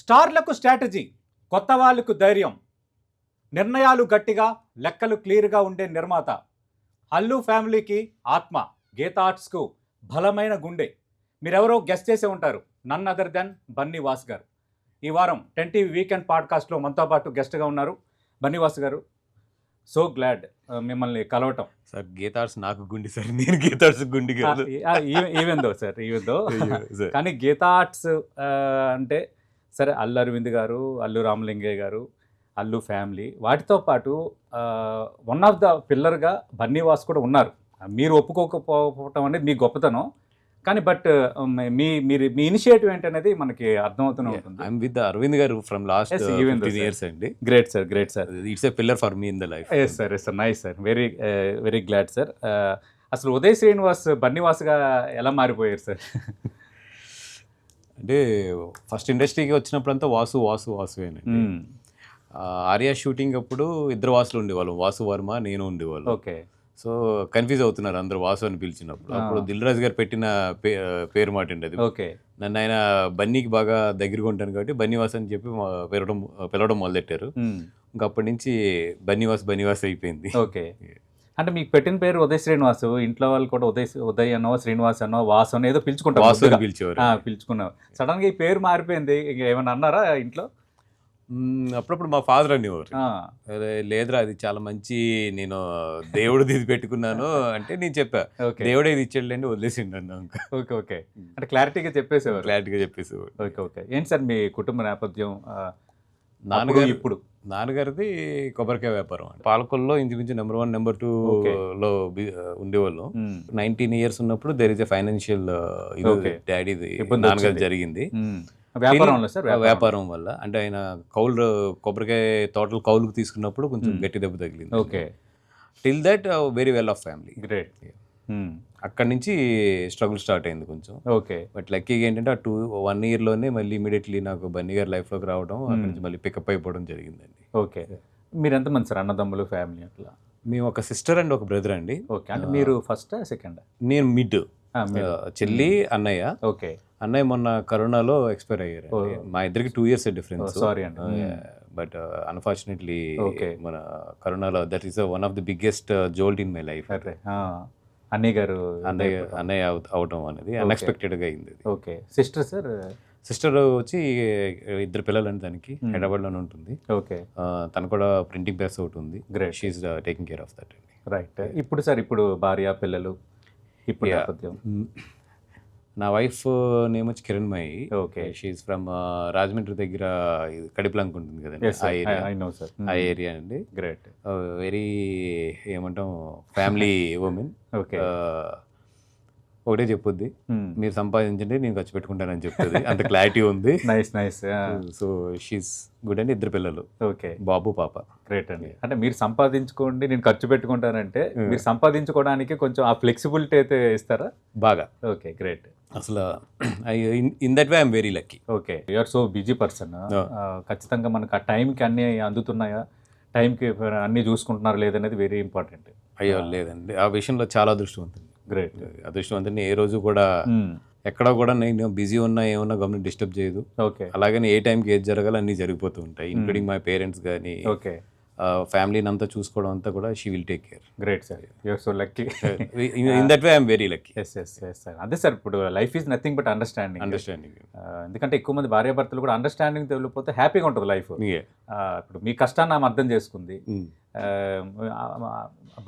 స్టార్లకు strategy, కొత్త వాళ్ళకు ధైర్యం, నిర్ణయాలు గట్టిగా, లెక్కలు క్లియర్గా ఉండే నిర్మాత. అల్లు ఫ్యామిలీకి ఆత్మ, గీత ఆర్ట్స్కు బలమైన గుండె. మీరెవరో గెస్ట్ చేసే ఉంటారు, నన్ అదర్ దెన్ బన్నీవాస్ గారు. ఈ వారం 10 టీవీ వీకెండ్ పాడ్కాస్ట్లో మనతో పాటు గెస్ట్గా ఉన్నారు బన్నీవాస్ గారు. సో గ్లాడ్ మిమ్మల్ని కలవటం. సార్ గీతార్స్ నాకు గుండి సార్, నేను గీతార్స్ గుండి కాదు. ఈవెందో సార్, ఈవెందో కానీ గీత ఆర్ట్స్ అంటే సరే, అల్లు అరవింద్ గారు, అల్లు రామలింగయ్య గారు, అల్లు ఫ్యామిలీ, వాటితో పాటు వన్ ఆఫ్ ద పిల్లర్గా బన్నీవాస్ కూడా ఉన్నారు. మీరు ఒప్పుకోకపోవటం అనేది మీ గొప్పతనం, కానీ బట్ మీరు మీ ఇనిషియేటివ్ ఏంటనేది మనకి అర్థమవుతూనే ఉంటుంది. I'm with Aravind garu from last 15 years అండి. Great sir, great sir. It's a pillar for me in the life. Yes sir, yes sir, nice sir, very very glad sir. అసలు ఉదయ్ శ్రీనివాస్ బన్నీవాస్గా ఎలా మారిపోయారు సార్? అంటే ఫస్ట్ ఇండస్ట్రీకి వచ్చినప్పుడంతా వాసు వాసు వాసువేనండి. ఆర్యా షూటింగ్ అప్పుడు ఇద్దరు వాసులు ఉండేవాళ్ళు, వాసు వర్మ, నేను ఉండేవాళ్ళు. ఓకే. సో కన్ఫ్యూజ్ అవుతున్నారు అందరు వాసు అని పిలిచినప్పుడు. అప్పుడు దిల్ రాజు గారు పెట్టిన పేరు మాట అండి అది. ఓకే. నన్ను ఆయన బన్నీకి బాగా దగ్గరగా ఉంటాను కాబట్టి బన్నీవాస్ అని చెప్పి పిలవడం మొదలెట్టారు. ఇంకా అప్పటి నుంచి బన్నీవాస్ అయిపోయింది. ఓకే. అంటే మీకు పెట్టిన పేరు ఉదయ్ శ్రీనివాస్, ఇంట్లో వాళ్ళు కూడా ఉదయ్ అనో శ్రీనివాస్ అనో వాసు అనో ఏదో పిలుచుకుంటారు, వాసు అని పిలుచుకున్నారు. సడన్ గా ఈ పేరు మారిపోయింది, ఏమన్నా అన్నారా ఇంట్లో? అప్పుడప్పుడు మా ఫాదర్ అనేవారు, లేదురా అది చాలా మంచి, నేను దేవుడు ఇది పెట్టుకున్నాను అంటే నేను చెప్పా, దేవుడే ఇది ఇచ్చాడులేండి వదిలేసిండు అన్నా. Okay, okay. అంటే క్లారిటీగా చెప్పేసేవారు. Okay, okay. ఏంటి సార్ మీ కుటుంబ నేపథ్యం? నాన్నగారు ఇప్పుడు నాన్నగారిది కొబ్బరికాయ వ్యాపారం. పాలకొల్లో ఇంచుమించు నెంబర్ 1 నెంబర్ 2లో ఉండేవాళ్ళు. 19 years ఉన్నప్పుడు దేర్ ఇస్ ఎ ఫైనాన్షియల్ డాడీది నాన్నగారు జరిగింది వ్యాపారం వల్ల. అంటే ఆయన కొబ్బరికాయ తోటలు కౌలుకు తీసుకున్నప్పుడు కొంచెం గట్టి దెబ్బ తగిలింది. Okay. Till that very well of family. Great. అక్కడి నుంచి స్ట్రగుల్ స్టార్ట్ అయింది కొంచెం. ఓకే. బట్ లక్కీగా ఏంటంటే ఆ 1 yearలోనే మళ్ళీ ఇమీడియట్లీ నాకు బన్నీ గారి లైఫ్లోకి రావడం, అక్కడి నుంచి మళ్ళీ పికప్ అయిపోవడం జరిగిందండి. ఓకే. మీరు ఎంతమంది సార్ అన్నదమ్ములు ఫ్యామిలీ? అట్లా మేము ఒక సిస్టర్ అండ్ ఒక బ్రదర్ అండి. ఓకే. అంటే మీరు ఫస్ట్ సెకండ్? నేను మిడ్. చెల్లి, అన్నయ్య. ఓకే. అన్నయ్య మొన్న కరోనాలో ఎక్స్పైర్ అయ్యారు. మా ఇద్దరికి 2 years డిఫరెన్స్. సారీ అండి. బట్ అన్ఫార్చునేట్లీ మన కరోనాలో that is one of the biggest jolt in my life. అన్నయ్య అవటం అనేది అన్ఎక్స్పెక్టెడ్గా అయింది. ఓకే. Sister sir? సిస్టర్ వచ్చి 2 పిల్లలండి, దానికి హైదరాబాద్లోనే ఉంటుంది. ఓకే. తను కూడా ప్రింటింగ్ ప్రెస్ ఒకటి ఉంది. Great. She is taking care of that అండి. రైట్. ఇప్పుడు సార్, ఇప్పుడు భార్య పిల్లలు, ఇప్పుడు నా వైఫ్ నేమ్ వచ్చి Kiranmayi. Okay. She is from Rajahmundry దగ్గర కడిపలంక ఉంటుంది కదండి, ఆ ఏరియా అండి. గ్రేట్. వెరీ ఏమంటాం ఫ్యామిలీ ఉమెన్. ఓకే. ఒకటే చెప్పుద్ది, మీరు సంపాదించండి నేను ఖర్చు పెట్టుకుంటానని చెప్తుంది. అంత క్లారిటీ ఉంది. Nice, nice. So she is good అండి. 2 పిల్లలు. ఓకే. బాబు, పాప. గ్రేట్ అండి. అంటే మీరు సంపాదించుకోండి నేను ఖర్చు పెట్టుకుంటానంటే, మీరు సంపాదించుకోవడానికి కొంచెం ఆ ఫ్లెక్సిబిలిటీ అయితే ఇస్తారా? బాగా. ఓకే. గ్రేట్. అసలు in that way I'm very lucky. Okay. You are so busy person. ఖచ్చితంగా మనకు ఆ టైంకి అన్నీ అందుతున్నాయా, టైంకి అన్నీ చూసుకుంటున్నారు లేదనేది వెరీ ఇంపార్టెంట్. అయ్యో లేదండి, ఆ విషయంలో చాలా అదృష్టవంతండి. గ్రేట్. అదృష్టవంతండి. ఏ రోజు కూడా ఎక్కడ కూడా నేను బిజీ ఉన్నా ఏమన్నా గవర్నమెంట్ డిస్టర్బ్ చేయదు. ఓకే. అలాగని ఏ టైంకి ఏది జరగాలి అన్నీ జరిగిపోతూ ఉంటాయి, ఇంక్లూడింగ్ మై పేరెంట్స్ కానీ. ఓకే. ఫ్యామిలీని అంతా చూసుకోవడం అంతా కూడా she will take care. Great sir, you are so lucky. In that way I'm very lucky. Yes yes yes sir. అదే సార్, ఇప్పుడు life is nothing but understanding. ఎందుకంటే ఎక్కువ మంది భార్యాభర్తలు కూడా అండర్స్టాండింగ్ తెలియకపోతే హ్యాపీగా ఉంటుంది లైఫ్. ఇప్పుడు మీ కష్టాన్ని ఆమె అర్థం చేసుకుంది,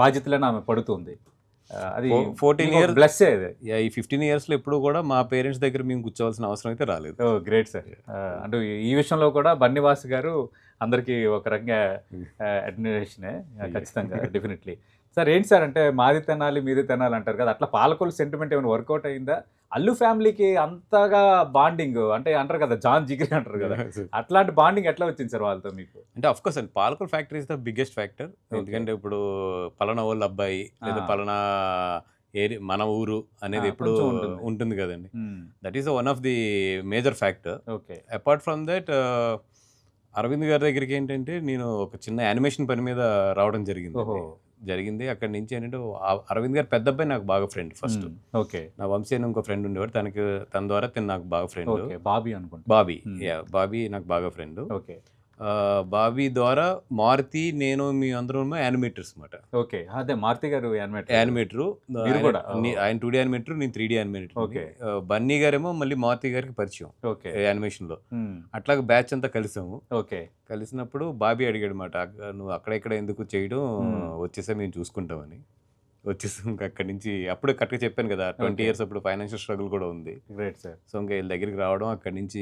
బాధ్యతలను ఆమె పడుతుంది. అది 14 years ప్లస్. ఈ 15 yearsలో ఎప్పుడు కూడా మా పేరెంట్స్ దగ్గర మేము కూర్చోవాల్సిన అవసరం అయితే రాలేదు. Great sir. అంటే ఈ విషయంలో కూడా బన్నీవాస్ గారు అందరికీ ఒక రకంగా అడ్మిరేషనే ఖచ్చితంగా, డెఫినెట్లీ. సార్ ఏంటి సార్, అంటే మాది తినాలి మీది తినాలి అంటారు కదా, అట్లా పాలకొల్లు సెంటిమెంట్ ఏమైనా వర్కౌట్ అయిందా? అల్లు ఫ్యామిలీకి అంతగా బాండింగ్ అంటే అంటారు కదా, జాన్ జిగ్రీ అంటారు కదా, అట్లాంటి బాండింగ్ ఎట్లా వచ్చింది సార్ వాళ్ళతో మీకు? అంటే అఫ్ కోర్స్ అండి, Palakol factory is the biggest factor. ఎందుకంటే ఇప్పుడు పలానా వాళ్ళ అబ్బాయి లేదా పలానా ఏరియా మన ఊరు అనేది ఎప్పుడు ఉంటుంది కదండి. That is one of the major factor. Okay. Apart from that Aravind గారి దగ్గరికి ఏంటంటే నేను ఒక చిన్న యానిమేషన్ పని మీద రావడం జరిగింది. జరిగింది. అక్కడి నుంచి ఏంటంటే అరవింద్ గారు పెద్ద అబ్బాయి నాకు బాగా ఫ్రెండ్ ఫస్ట్. ఓకే. నా వంశీ అని ఇంకో ఫ్రెండ్ ఉండేవాడు, తన ద్వారా నాకు బాగా ఫ్రెండ్. ఓకే. బాబీ అనుకుంటా. బాబీ నాకు బాగా ఫ్రెండ్. ఓకే. బాబీ ద్వారా మారుతి, నేను, మీ అందరం యానిమేటర్స్ అనమాట. ఓకే. అదే మారుతి గారు యానిమేటరు. ఆయన 2D యానిమేటర్, నేను 3D యానిమేటర్. ఓకే. బన్నీ గారేమో మళ్ళీ మారుతి గారికి పరిచయం ఓకే. యానిమేషన్ లో. అట్లాగే బ్యాచ్ అంతా కలిసాము. ఓకే. కలిసినప్పుడు బాబీ అడిగాడు మాట, నువ్వు అక్కడెక్కడ ఎందుకు చేయడం, వచ్చేసా మేము చూసుకుంటామని. వచ్చేసాం. ఇంకా అక్కడి నుంచి అప్పుడే కరెక్ట్గా చెప్పాను కదా, 20 years అప్పుడు ఫైనాన్షియల్ స్ట్రగుల్ కూడా ఉంది. Great sir. సో ఇంకా వీళ్ళ దగ్గరికి రావడం, అక్కడి నుంచి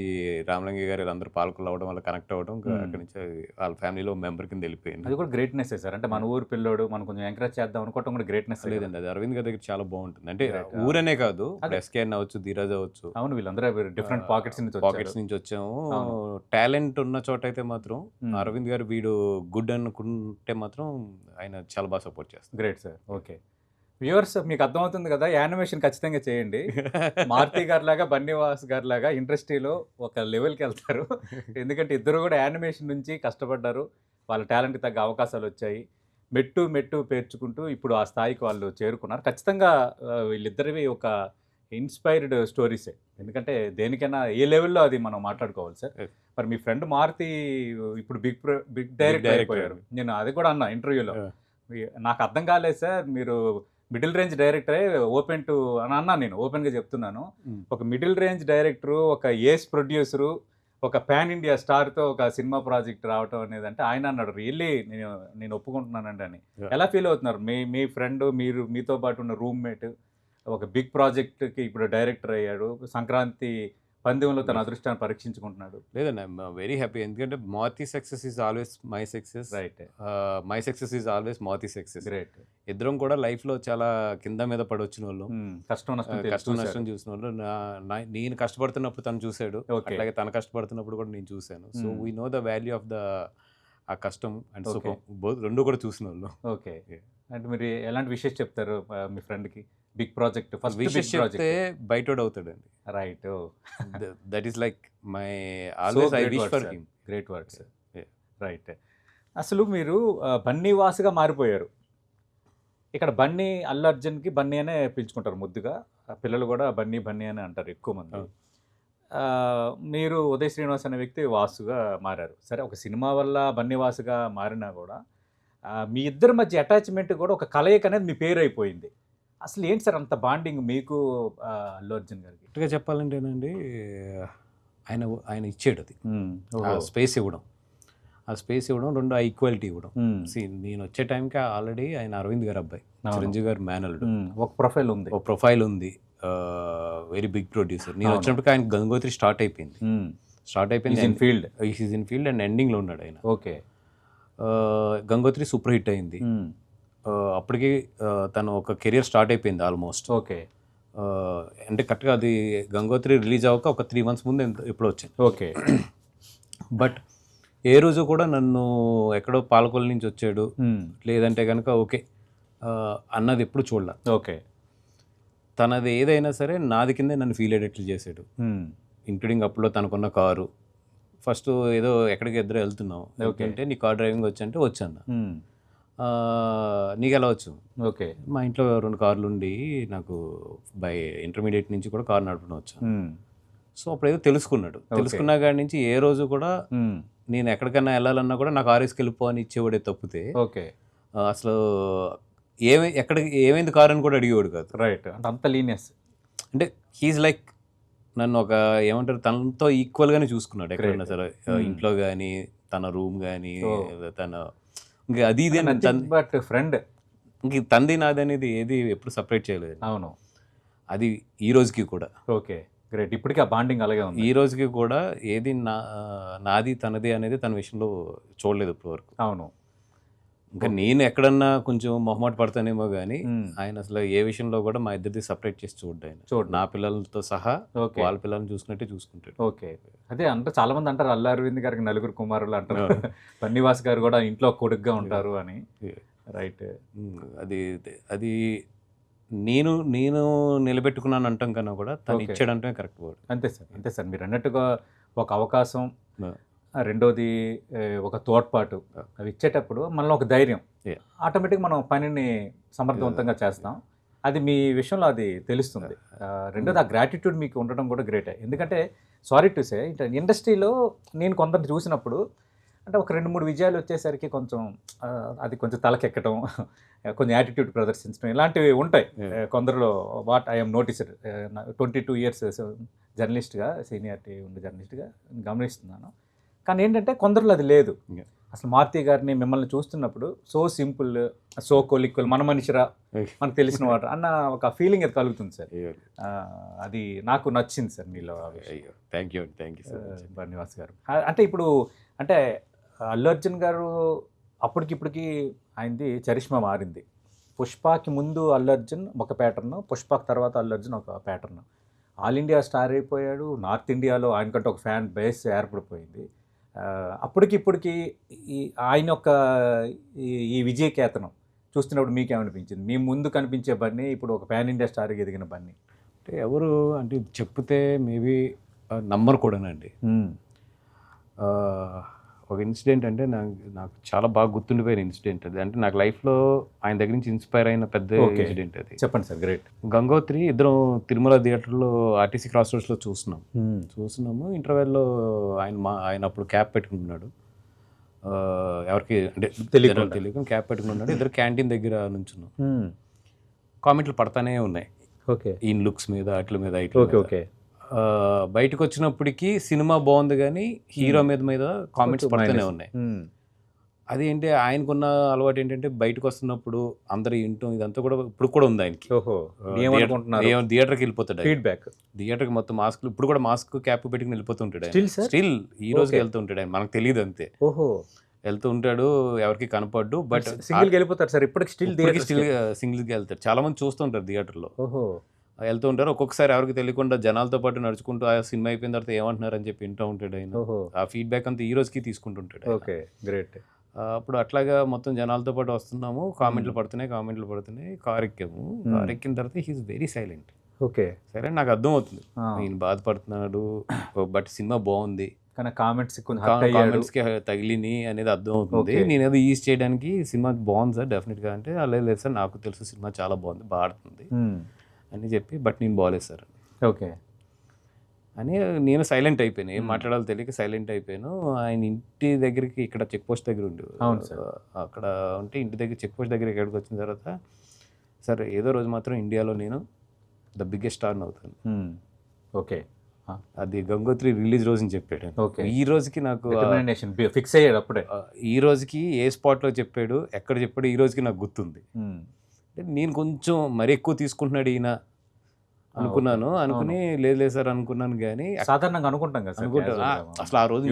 రామలింగయ్య గారు వీళ్ళందరూ పాలకులు అవ్వడం వల్ల కనెక్ట్ అవ్వడం, అక్కడి నుంచి వాళ్ళ ఫ్యామిలీలో మెంబర్ కింద వెళ్ళిపోయింది. అది కూడా గ్రేట్నెస్ సార్. అంటే మన ఊరు పిల్లోడు మనం కొంచెం ఎంకరేజ్ చేద్దాం అనుకోవడం కూడా గ్రేట్నెస్. లేదండి, అది అరవింద్ గారి దగ్గర చాలా బాగుంటుంది. అంటే ఊరనే కాదు, ఎస్కేఎన్ అవ్వచ్చు, ధీరాజ్ అవ్వచ్చు. అవును, వీళ్ళందరూ డిఫరెంట్ పాకెట్స్ నుంచి వచ్చాము. టాలెంట్ ఉన్న చోట అయితే మాత్రం అరవింద్ గారు వీడు గుడ్ అనుకుంటే మాత్రం ఆయన చాలా బాగా సపోర్ట్ చేస్తారు. Great sir. ఓకే. వ్యూవర్స్ మీకు అర్థమవుతుంది కదా, యానిమేషన్ ఖచ్చితంగా చేయండి. మారుతి గారి లాగా, బన్నీవాస్ గారి లాగా ఇండస్ట్రీలో ఒక లెవెల్కి వెళ్తారు. ఎందుకంటే ఇద్దరు కూడా యానిమేషన్ నుంచి కష్టపడ్డారు, వాళ్ళ టాలెంట్కి తగ్గ అవకాశాలు వచ్చాయి. మెట్టు మెట్టు పేర్చుకుంటూ ఇప్పుడు ఆ స్థాయికి వాళ్ళు చేరుకున్నారు. ఖచ్చితంగా వీళ్ళిద్దరివి ఒక ఇన్స్పైర్డ్ స్టోరీసే. ఎందుకంటే దేనికైనా ఏ లెవెల్లో అది మనం మాట్లాడుకోవాలి సార్. మరి మీ ఫ్రెండ్ మారుతి ఇప్పుడు బిగ్ డైరెక్టర్ అయిపోయారు. నేను అది కూడా అన్నా ఇంటర్వ్యూలో, నాకు అర్థం కాలేదు సార్, మీరు మిడిల్ రేంజ్ డైరెక్టరే ఓపెన్ టు అని అన్నా. నేను ఓపెన్గా చెప్తున్నాను, ఒక మిడిల్ రేంజ్ డైరెక్టరు, ఒక ఏస్ ప్రొడ్యూసరు, ఒక పాన్ ఇండియా స్టార్తో ఒక సినిమా ప్రాజెక్ట్ రావటం అనేది, అంటే ఆయన అన్నాడు రియల్లీ నేను ఒప్పుకుంటున్నానండి అని. ఎలా ఫీల్ అవుతున్నారు మీ ఫ్రెండ్, మీరు మీతో పాటు ఉన్న రూమ్మేట్ ఒక బిగ్ ప్రాజెక్ట్కి ఇప్పుడు డైరెక్టర్ అయ్యాడు, సంక్రాంతి పందెంలో తన అదృష్టాన్ని పరీక్షించుకుంటున్నాడు? లేదండి, ఐఎమ్ వెరీ హ్యాపీ. ఎందుకంటే Maruthi success is always my success. Right. My success is always Maruthi success. Great. ఇద్దరం కూడా లైఫ్లో చాలా కింద మీద పడి వచ్చిన వాళ్ళు, కష్టం నష్టం చూసిన వాళ్ళు. నేను కష్టపడుతున్నప్పుడు తను చూశాడు, అట్లాగే తను కష్టపడుతున్నప్పుడు కూడా నేను చూశాను. So we know the value of ఆ కష్టం అండ్ సుఖం, రెండు కూడా చూసిన వాళ్ళు. ఓకే. అంటే మీరు ఎలాంటి విషయం చెప్తారు మీ ఫ్రెండ్కి? బిగ్ ప్రాజెక్ట్ ఫస్ట్ విషయం చెప్తే బయటోడు అవుతాడండి. Right. That is like my always I wish for him. Great words. Right. అసలు మీరు బన్నీవాసుగా మారిపోయారు. ఇక్కడ బన్నీ, అల్లు అర్జున్కి బన్నీ అనే పిలుచుకుంటారు ముద్దుగా, పిల్లలు కూడా బన్నీ బన్నీ అని అంటారు ఎక్కువ మంది. మీరు ఉదయ్ శ్రీనివాస్ అనే వ్యక్తి వాసుగా మారారు. సరే, ఒక సినిమా వల్ల బన్నీవాసుగా మారినా కూడా మీ ఇద్దరి మధ్య అటాచ్మెంట్ కూడా ఒక కలయిక అనేది మీ పేరు అయిపోయింది. అసలు ఏంటి సార్ అంత బాండింగ్ మీకు అల్లు అర్జున్ గారికి? కరెక్ట్గా చెప్పాలంటేనండి, ఆయన ఇచ్చాడు అది, స్పేస్ ఇవ్వడం, రెండు ఈక్వాలిటీ ఇవ్వడం. నేను వచ్చే టైంకి ఆల్రెడీ ఆయన అరవింద్ గారు అబ్బాయి, చిరంజీవి గారు మేనల్లుడు, ఒక ప్రొఫైల్ ఉంది, వెరీ బిగ్ ప్రొడ్యూసర్. నేను వచ్చినప్పటికీ ఆయన గంగోత్రి స్టార్ట్ అయిపోయింది ఇన్ ఫీల్డ్ అండ్ ఎండింగ్లో ఉన్నాడు ఆయన. ఓకే. గంగోత్రి సూపర్ హిట్ అయింది. అప్పటికి తను ఒక కెరియర్ స్టార్ట్ అయిపోయింది ఆల్మోస్ట్. ఓకే. అంటే కరెక్ట్గా అది గంగోత్రి రిలీజ్ అవ్వక ఒక 3 months ముందు ఎప్పుడో వచ్చింది. ఓకే. బట్ ఏ రోజు కూడా నన్ను ఎక్కడో పాలకొల్లు నుంచి వచ్చాడు లేదంటే కనుక ఓకే అన్నది ఎప్పుడు చూడలే. ఓకే. తనది ఏదైనా సరే నాది కిందే నన్ను ఫీల్ అయ్యేటట్లు చేశాడు. ఇంక్లూడింగ్ అప్పులో తనకున్న కారు. ఫస్ట్ ఏదో ఎక్కడికి ఇద్దరు వెళ్తున్నాం, అంటే నీ కార్ డ్రైవింగ్ వచ్చంటే వచ్చాను. నీకు ఎలా వచ్చు? ఓకే. మా ఇంట్లో 2 కార్లు ఉండి నాకు బై ఇంటర్మీడియట్ నుంచి కూడా కార్ నడపడం వచ్చాను. సో అప్పుడు ఏదో తెలుసుకున్నా కాడి నుంచి ఏ రోజు కూడా నేను ఎక్కడికైనా వెళ్ళాలన్నా కూడా నాకు ఆర్ఎస్కి వెళ్ళిపో అని ఇచ్చేవాడే తప్పితే ఓకే అసలు ఎక్కడికి ఏమైంది కారు అని కూడా అడిగేవాడు కాదు. రైట్. అంత లీనియస్. అంటే హీజ్ లైక్ నన్ను ఒక ఏమంటారు తనతో ఈక్వల్గానే చూసుకున్నాడు ఎక్కడైనా సరే, ఇంట్లో కానీ తన రూమ్ కానీ తన ఇంకా అది ఇది బట్ ఫ్రెండ్ ఇంక తంది నాది అనేది ఏది ఎప్పుడు సపరేట్ చేయలేదు. అవును. అది ఈ రోజుకి కూడా. ఓకే. గ్రేట్. ఇప్పటికీ ఆ బాండింగ్ అలాగే ఉంది. ఈ రోజుకి కూడా ఏది నాది తనది అనేది తన విషయంలో చూడలేదు ఇప్పటి వరకు. అవును. ఇంకా నేను ఎక్కడన్నా కొంచెం మొహమాట పడతానేమో కానీ ఆయన అసలు ఏ విషయంలో కూడా మా ఇద్దరిది సపరేట్ చేసి చూడు నా పిల్లలతో సహా వాళ్ళ పిల్లల్ని చూసుకున్నట్టే చూసుకుంటాడు. ఓకే. అదే అంటే చాలా మంది అంటారు అల్లు అరవింద్ గారికి 4 కుమారులు అంటారు, బన్నీవాస్ గారు కూడా ఇంట్లో కొడుకుగా ఉంటారు అని. రైట్. అది నేను నిలబెట్టుకున్నాను అంటాం కన్నా కూడా తను ఇచ్చాడంటే కరెక్ట్ వర్డ్. అంతే సార్. మీరు అన్నట్టుగా ఒక అవకాశం రెండోది ఒక తోడ్పాటు అవి ఇచ్చేటప్పుడు మనలో ఒక ధైర్యం, Yeah. ఆటోమేటిక్గా మనం పనిని సమర్థవంతంగా చేస్తాం. అది మీ విషయంలో అది తెలుస్తుంది. రెండోది ఆ గ్రాటిట్యూడ్ మీకు ఉండడం కూడా గ్రేటే. ఎందుకంటే సారీ టు సే ఇండస్ట్రీలో నేను కొందరిని చూసినప్పుడు అంటే ఒక 2-3 విజయాలు వచ్చేసరికి కొంచెం అది కొంచెం తలకెక్కడం, కొంచెం యాటిట్యూడ్ ప్రదర్శించడం ఇలాంటివి ఉంటాయి కొందరిలో. వాట్ ఐఎమ్ నోటీస్డ్ 22 ఇయర్స్ జర్నలిస్ట్గా, సీనియారిటీ ఉండే జర్నలిస్ట్గా గమనిస్తున్నాను. కానీ ఏంటంటే కొందరిలో అది లేదు. అసలు మారుతి గారిని మిమ్మల్ని చూస్తున్నప్పుడు సో సింపుల్, సో కొలిక్వల్, మన మనిషిరా, మనకు తెలిసిన వాడు అన్న ఒక ఫీలింగ్ అది కలుగుతుంది సార్. అది నాకు నచ్చింది సార్ మీలో. థ్యాంక్ యూ సార్ శ్రీనివాస్ గారు. అంటే ఇప్పుడు అంటే అల్లు అర్జున్ గారు అప్పటికిప్పటికి ఆయనది చరిష్మా మారింది. పుష్పకి ముందు అల్లు అర్జున్ ఒక ప్యాటర్న్, పుష్పకి తర్వాత అల్లు అర్జున్ ఒక ప్యాటర్న్. ఆల్ ఇండియా స్టార్ అయిపోయాడు. నార్త్ ఇండియాలో ఆయనకంటే ఒక ఫ్యాన్ బేస్ ఏర్పడిపోయింది. అప్పటికిప్పటికి ఆయన యొక్క ఈ విజయకేతనం చూస్తున్నప్పుడు మీకేమనిపించింది? మీ ముందు కనిపించే బన్నీ ఇప్పుడు ఒక ప్యాన్ ఇండియా స్టార్గా ఎదిగిన బన్నీ అంటే ఎవరు అంటే చెప్తే మేబీ నమ్మరు కూడానండి. ఒక ఇన్సిడెంట్ అంటే నాకు చాలా బాగా గుర్తుండిపోయిన ఇన్సిడెంట్ అది. అంటే నాకు లైఫ్లో ఆయన దగ్గర నుంచి ఇన్స్పైర్ అయిన పెద్ద ఇన్సిడెంట్ అది. చెప్పండి సార్. గ్రేట్. గంగోత్రి ఇద్దరం తిరుమల థియేటర్లో ఆర్టీసీ క్రాస్ రోడ్స్లో చూస్తున్నాము. ఇంటర్వెల్లో ఆయన అప్పుడు క్యాప్ పెట్టుకుంటున్నాడు. ఎవరికి అంటే తెలియక క్యాప్ పెట్టుకుంటున్నాడు. ఇద్దరు క్యాంటీన్ దగ్గర నుంచున్నాం. కామెంట్లు పడతానే ఉన్నాయి. ఓకే. ఈ లుక్స్ మీద అట్ల మీద ఇట్లా. ఓకే. బయటకు వచ్చినప్పటికీ సినిమా బాగుంది కానీ హీరో మీద కామెంట్స్ పడుతూనే ఉన్నాయి. అదేంటి ఆయనకున్న అలవాటు ఏంటంటే బయటకు వస్తున్నప్పుడు అందరు వింటాం ఇదంతా కూడా ఇప్పుడు కూడా ఉంది ఆయనకి. థియేటర్కి వెళ్ళిపోతాడు. ఫీడ్బ్యాక్ థియేటర్కి మొత్తం మాస్క్ ఇప్పుడు కూడా మాస్క్ క్యాప్ పెట్టుకుని వెళ్ళిపోతుంటాడు. స్టిల్ ఈ రోజుకి వెళ్తూ ఉంటాడు ఆయన. మనకు తెలియదు అంతే. వెళ్తూ ఉంటాడు, ఎవరికి కనపడ్డు. బట్ సింగిల్గా వెళ్ళిపోతారు సార్. ఇప్పటికి స్టిల్ సింగిల్గా వెళ్తారు. చాలా మంది చూస్తుంటారు థియేటర్లో. వెళ్తూ ఉంటారు. ఒక్కొక్కసారి ఎవరికి తెలియకుండా జనాలతో పాటు నడుచుకుంటూ ఆ సినిమా అయిపోయిన తర్వాత ఏమంటున్నారు అని చెప్పి వింటూ ఉంటాడు ఆయన. ఆ ఫీడ్బ్యాక్ అంతా ఈ రోజుకి తీసుకుంటుంటాడు. Okay, great. అప్పుడు అట్లాగా మొత్తం జనాలతో పాటు వస్తున్నాము. కామెంట్లు పడుతున్నాయి. కార్ ఎక్కిన తర్వాత హీఈస్ వెరీ సైలెంట్. ఓకే, సరే నాకు అర్థం అవుతుంది నేను బాధపడుతున్నాడు, బట్ సినిమా బాగుంది కానీ కామెంట్స్కి తగిలిని అనేది అర్థం అవుతుంది. నేను ఏదో ఈజ్ చేయడానికి సినిమా బాగుంది సార్ డెఫినెట్గా అంటే, అలా లేదు సార్ నాకు తెలుసు సినిమా చాలా బాగుంది, బాడుతుంది అని చెప్పి, బట్ నేను బాగాలేదు సార్ ఓకే అని నేను సైలెంట్ అయిపోయాను. ఏం మాట్లాడాలో తెలియక సైలెంట్ అయిపోయాను. ఆయన ఇంటి దగ్గరికి ఇక్కడ చెక్ పోస్ట్ దగ్గర ఉండి అక్కడ ఉంటే ఇంటి దగ్గర చెక్ పోస్ట్ దగ్గర ఎక్కడికి వచ్చిన తర్వాత, సార్ ఏదో రోజు మాత్రం ఇండియాలో నేను ద బిగ్గెస్ట్ స్టార్ని అవుతాను. ఓకే, అది గంగోత్రి రిలీజ్ రోజుని చెప్పాడు. ఈ రోజుకి నాకు ఫిక్స్ అయ్యాడు అప్పుడే. ఈ రోజుకి ఏ స్పాట్లో చెప్పాడు, ఎక్కడ చెప్పాడు, ఈ రోజుకి నాకు గుర్తుంది. నేను కొంచెం మరి ఎక్కువ తీసుకుంటున్నాడు ఈయన అనుకున్నాను. అనుకుని లేదు సార్ అనుకున్నాను. కానీ సాధారణంగా అనుకుంటాను అసలు ఆ రోజు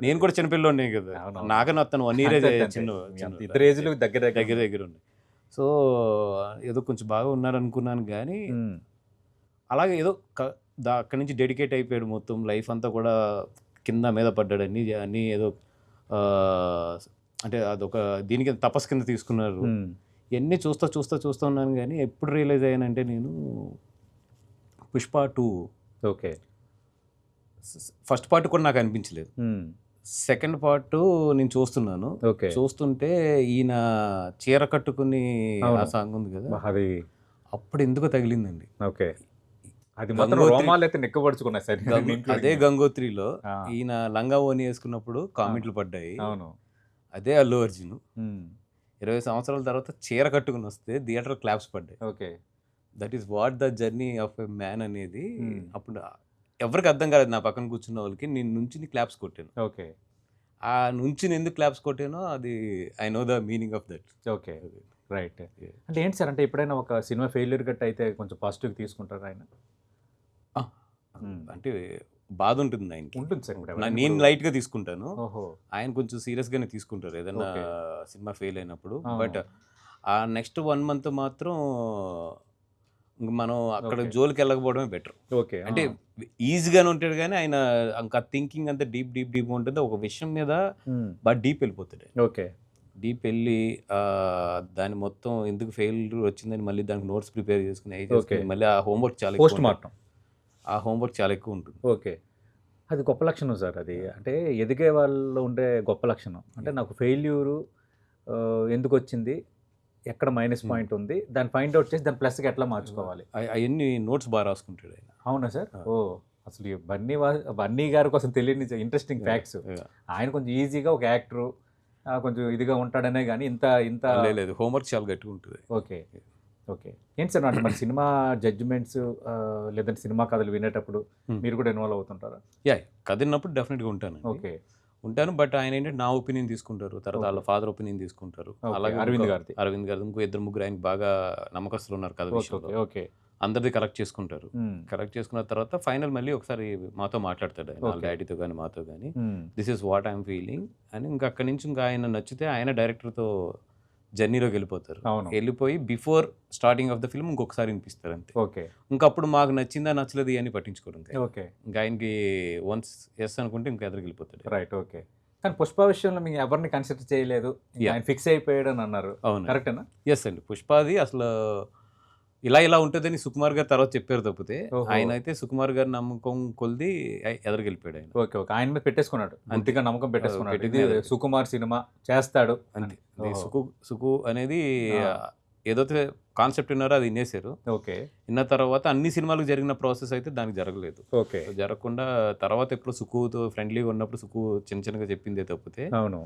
నేను కూడా చిన్నపిల్లోనే కదా, నాకన్నా అతను 1 year చిన్న దగ్గర ఉన్నాయి. సో ఏదో కొంచెం బాగా ఉన్నారు అనుకున్నాను. కానీ అలాగే ఏదో అక్కడి నుంచి డెడికేట్ అయిపోయాడు. మొత్తం లైఫ్ అంతా కూడా కింద మీద పడ్డాడు. అన్నీ ఏదో అంటే అదొక దీనికి తపస్సు కింద తీసుకున్నారు. ఇవన్నీ చూస్తూ ఉన్నాను. కానీ ఎప్పుడు రియలైజ్ అయ్యానంటే నేను పుష్ప 2 ఓకే ఫస్ట్ పార్ట్ కూడా నాకు అనిపించలేదు. సెకండ్ పార్ట్ నేను చూస్తున్నాను. చూస్తుంటే ఈయన చీర కట్టుకుని ఆ సాంగ్ ఉంది కదా, అది అప్పుడు ఎందుకో తగిలిందండి. ఓకే, అది రోమాలు అయితే నెక్కబడుచుకున్నాయి సార్. అదే గంగోత్రిలో ఈయన లంగా ఓని వేసుకున్నప్పుడు కామెంట్లు పడ్డాయి. అవును, అదే అల్లు అర్జున్ 20 సంవత్సరాల తర్వాత చీర కట్టుకుని వస్తే థియేటర్ క్లాప్స్ పడ్డాయి. Okay, that is what the journey of a man అనేది. అప్పుడు ఎవరికి అర్థం కాలేదు, నా పక్కన కూర్చున్న వాళ్ళకి. నేను నుంచి క్లాప్స్ కొట్టాను. ఓకే, ఆ నుంచి ఎందుకు క్లాప్స్ కొట్టానో అది I know the meaning of that. Okay, right. అంటే ఏంటి సార్, అంటే ఎప్పుడైనా ఒక సినిమా ఫెయిల్యూర్ గట్ట అయితే కొంచెం పాజిటివ్ తీసుకుంటారు ఆయన? అంటే బాధ ఉంటుంది ఆయనకి. ఉంటుంది సార్, నేను లైట్గా తీసుకుంటాను, ఆయన కొంచెం సీరియస్గానే తీసుకుంటారు ఏదైనా సినిమా ఫెయిల్ అయినప్పుడు. బట్ ఆ నెక్స్ట్ 1 month మాత్రం మనం అక్కడ జోలికి వెళ్ళకపోవడమే బెటర్. ఓకే, అంటే ఈజీగానే ఉంటాడు కానీ ఆయన ఇంకా థింకింగ్ అంతా డీప్ ఉంటుంది. ఒక విషయం మీద బాగా డీప్ వెళ్ళిపోతాడు. ఓకే, డీప్ వెళ్ళి దాని మొత్తం ఎందుకు ఫెయిల్ వచ్చిందని మళ్ళీ దానికి నోట్స్ ప్రిపేర్ చేసుకుని మళ్ళీ ఆ హోంవర్క్ చాలా పోస్ట్ మార్టం, ఆ హోంవర్క్ చాలా ఎక్కువ ఉంటుంది. ఓకే, అది గొప్ప లక్షణం సార్. అది అంటే ఎదిగే వాళ్ళు ఉండే గొప్ప లక్షణం. అంటే నాకు ఫెయిల్యూరు ఎందుకు వచ్చింది, ఎక్కడ మైనస్ పాయింట్ ఉంది, దాన్ని ఫైండ్ అవుట్ చేసి దాన్ని ప్లస్గా ఎట్లా మార్చుకోవాలి. అవన్నీ నోట్స్ బాగా రాసుకుంటాడు ఆయన. అవునా సార్? ఓ అసలు ఈ బన్నీ గారి కోసం తెలియని ఇంట్రెస్టింగ్ ఫ్యాక్ట్స్. ఆయన కొంచెం ఈజీగా ఒక యాక్టరు కొంచెం ఇదిగా ఉంటాడనే కానీ ఇంత ఇంత లేదు, హోంవర్క్ చాలా గట్టిగా ఉంటుంది. Okay okay. ఏంటి సార్ అంటే మరి సినిమా జడ్జిమెంట్స్ లేదంటే సినిమా కథలు వినేటప్పుడు మీరు కూడా ఇన్వాల్వ్ అవుతుంటారా? యా, కథ విన్నప్పుడు డెఫినెట్గా ఉంటాను. ఓకే ఉంటాను, బట్ ఆయన ఏంటంటే నా ఒపీనియన్ తీసుకుంటారు, తర్వాత వాళ్ళ ఫాదర్ ఒపీనియన్ తీసుకుంటారు. అలాగే అరవింద్ గారు ఇంకో 2-3 ఆయనకి బాగా నమ్మకస్తులు ఉన్నారు కథ విషయంలో. ఓకే అందరిది కరెక్ట్ చేసుకుంటారు. కరెక్ట్ చేసుకున్న తర్వాత ఫైనల్ మళ్ళీ ఒకసారి మాతో మాట్లాడతాడు ఆయన, వాళ్ళ డాడీతో కానీ మాతో కానీ, this is what I'm feeling అని. ఇంకా అక్కడి నుంచి ఇంకా ఆయన నచ్చితే ఆయన డైరెక్టర్తో జర్నీలోకి వెళ్ళిపోతారు. వెళ్ళిపోయి before starting of the film ఇంకొకసారి వినిపిస్తారు అంతే. ఓకే. ఇంకా అప్పుడు మాకు నచ్చిందా నచ్చలేదు అని పట్టించుకోవడం. ఓకే. ఇంకా ఆయనకి వన్స్ ఎస్ అనుకుంటే ఇంకా ఎదురుకి వెళ్ళిపోతాడు. రైట్. ఓకే. కానీ పుష్ప విషయంలో మీకు ఎవరిని కన్సిడర్ చేయలేదు, ఆయన ఫిక్స్ అయిపోయాడు అని అన్నారు. అవును, కరెక్టేనా? ఎస్ అండి. పుష్పాది అసలు ఇలా ఉంటుందని సుకుమార్ గారు తర్వాత చెప్పారు తప్పితే, ఆయన అయితే సుకుమార్ గారి నమ్మకం కొలిది ఎదురుకి వెళ్ళిపోయాడు ఆయన. Okay okay. ఆయన మీద పెట్టేసుకున్నాడు, అంతగా నమ్మకం పెట్టేసుకున్నాడు. ఇది సుకుమార్ సినిమా చేస్తాడు అంతే. సుకు అనేది ఏదైతే కాన్సెప్ట్ విన్నారో అది వినేశారు. ఓకే. విన్న తర్వాత అన్ని సినిమాలకు జరిగిన ప్రాసెస్ అయితే దానికి జరగలేదు. ఓకే. జరగకుండా తర్వాత ఎప్పుడు సుకుతో ఫ్రెండ్లీగా ఉన్నప్పుడు సుకు చిన్నగా చెప్పిందే తప్పితే, అవును,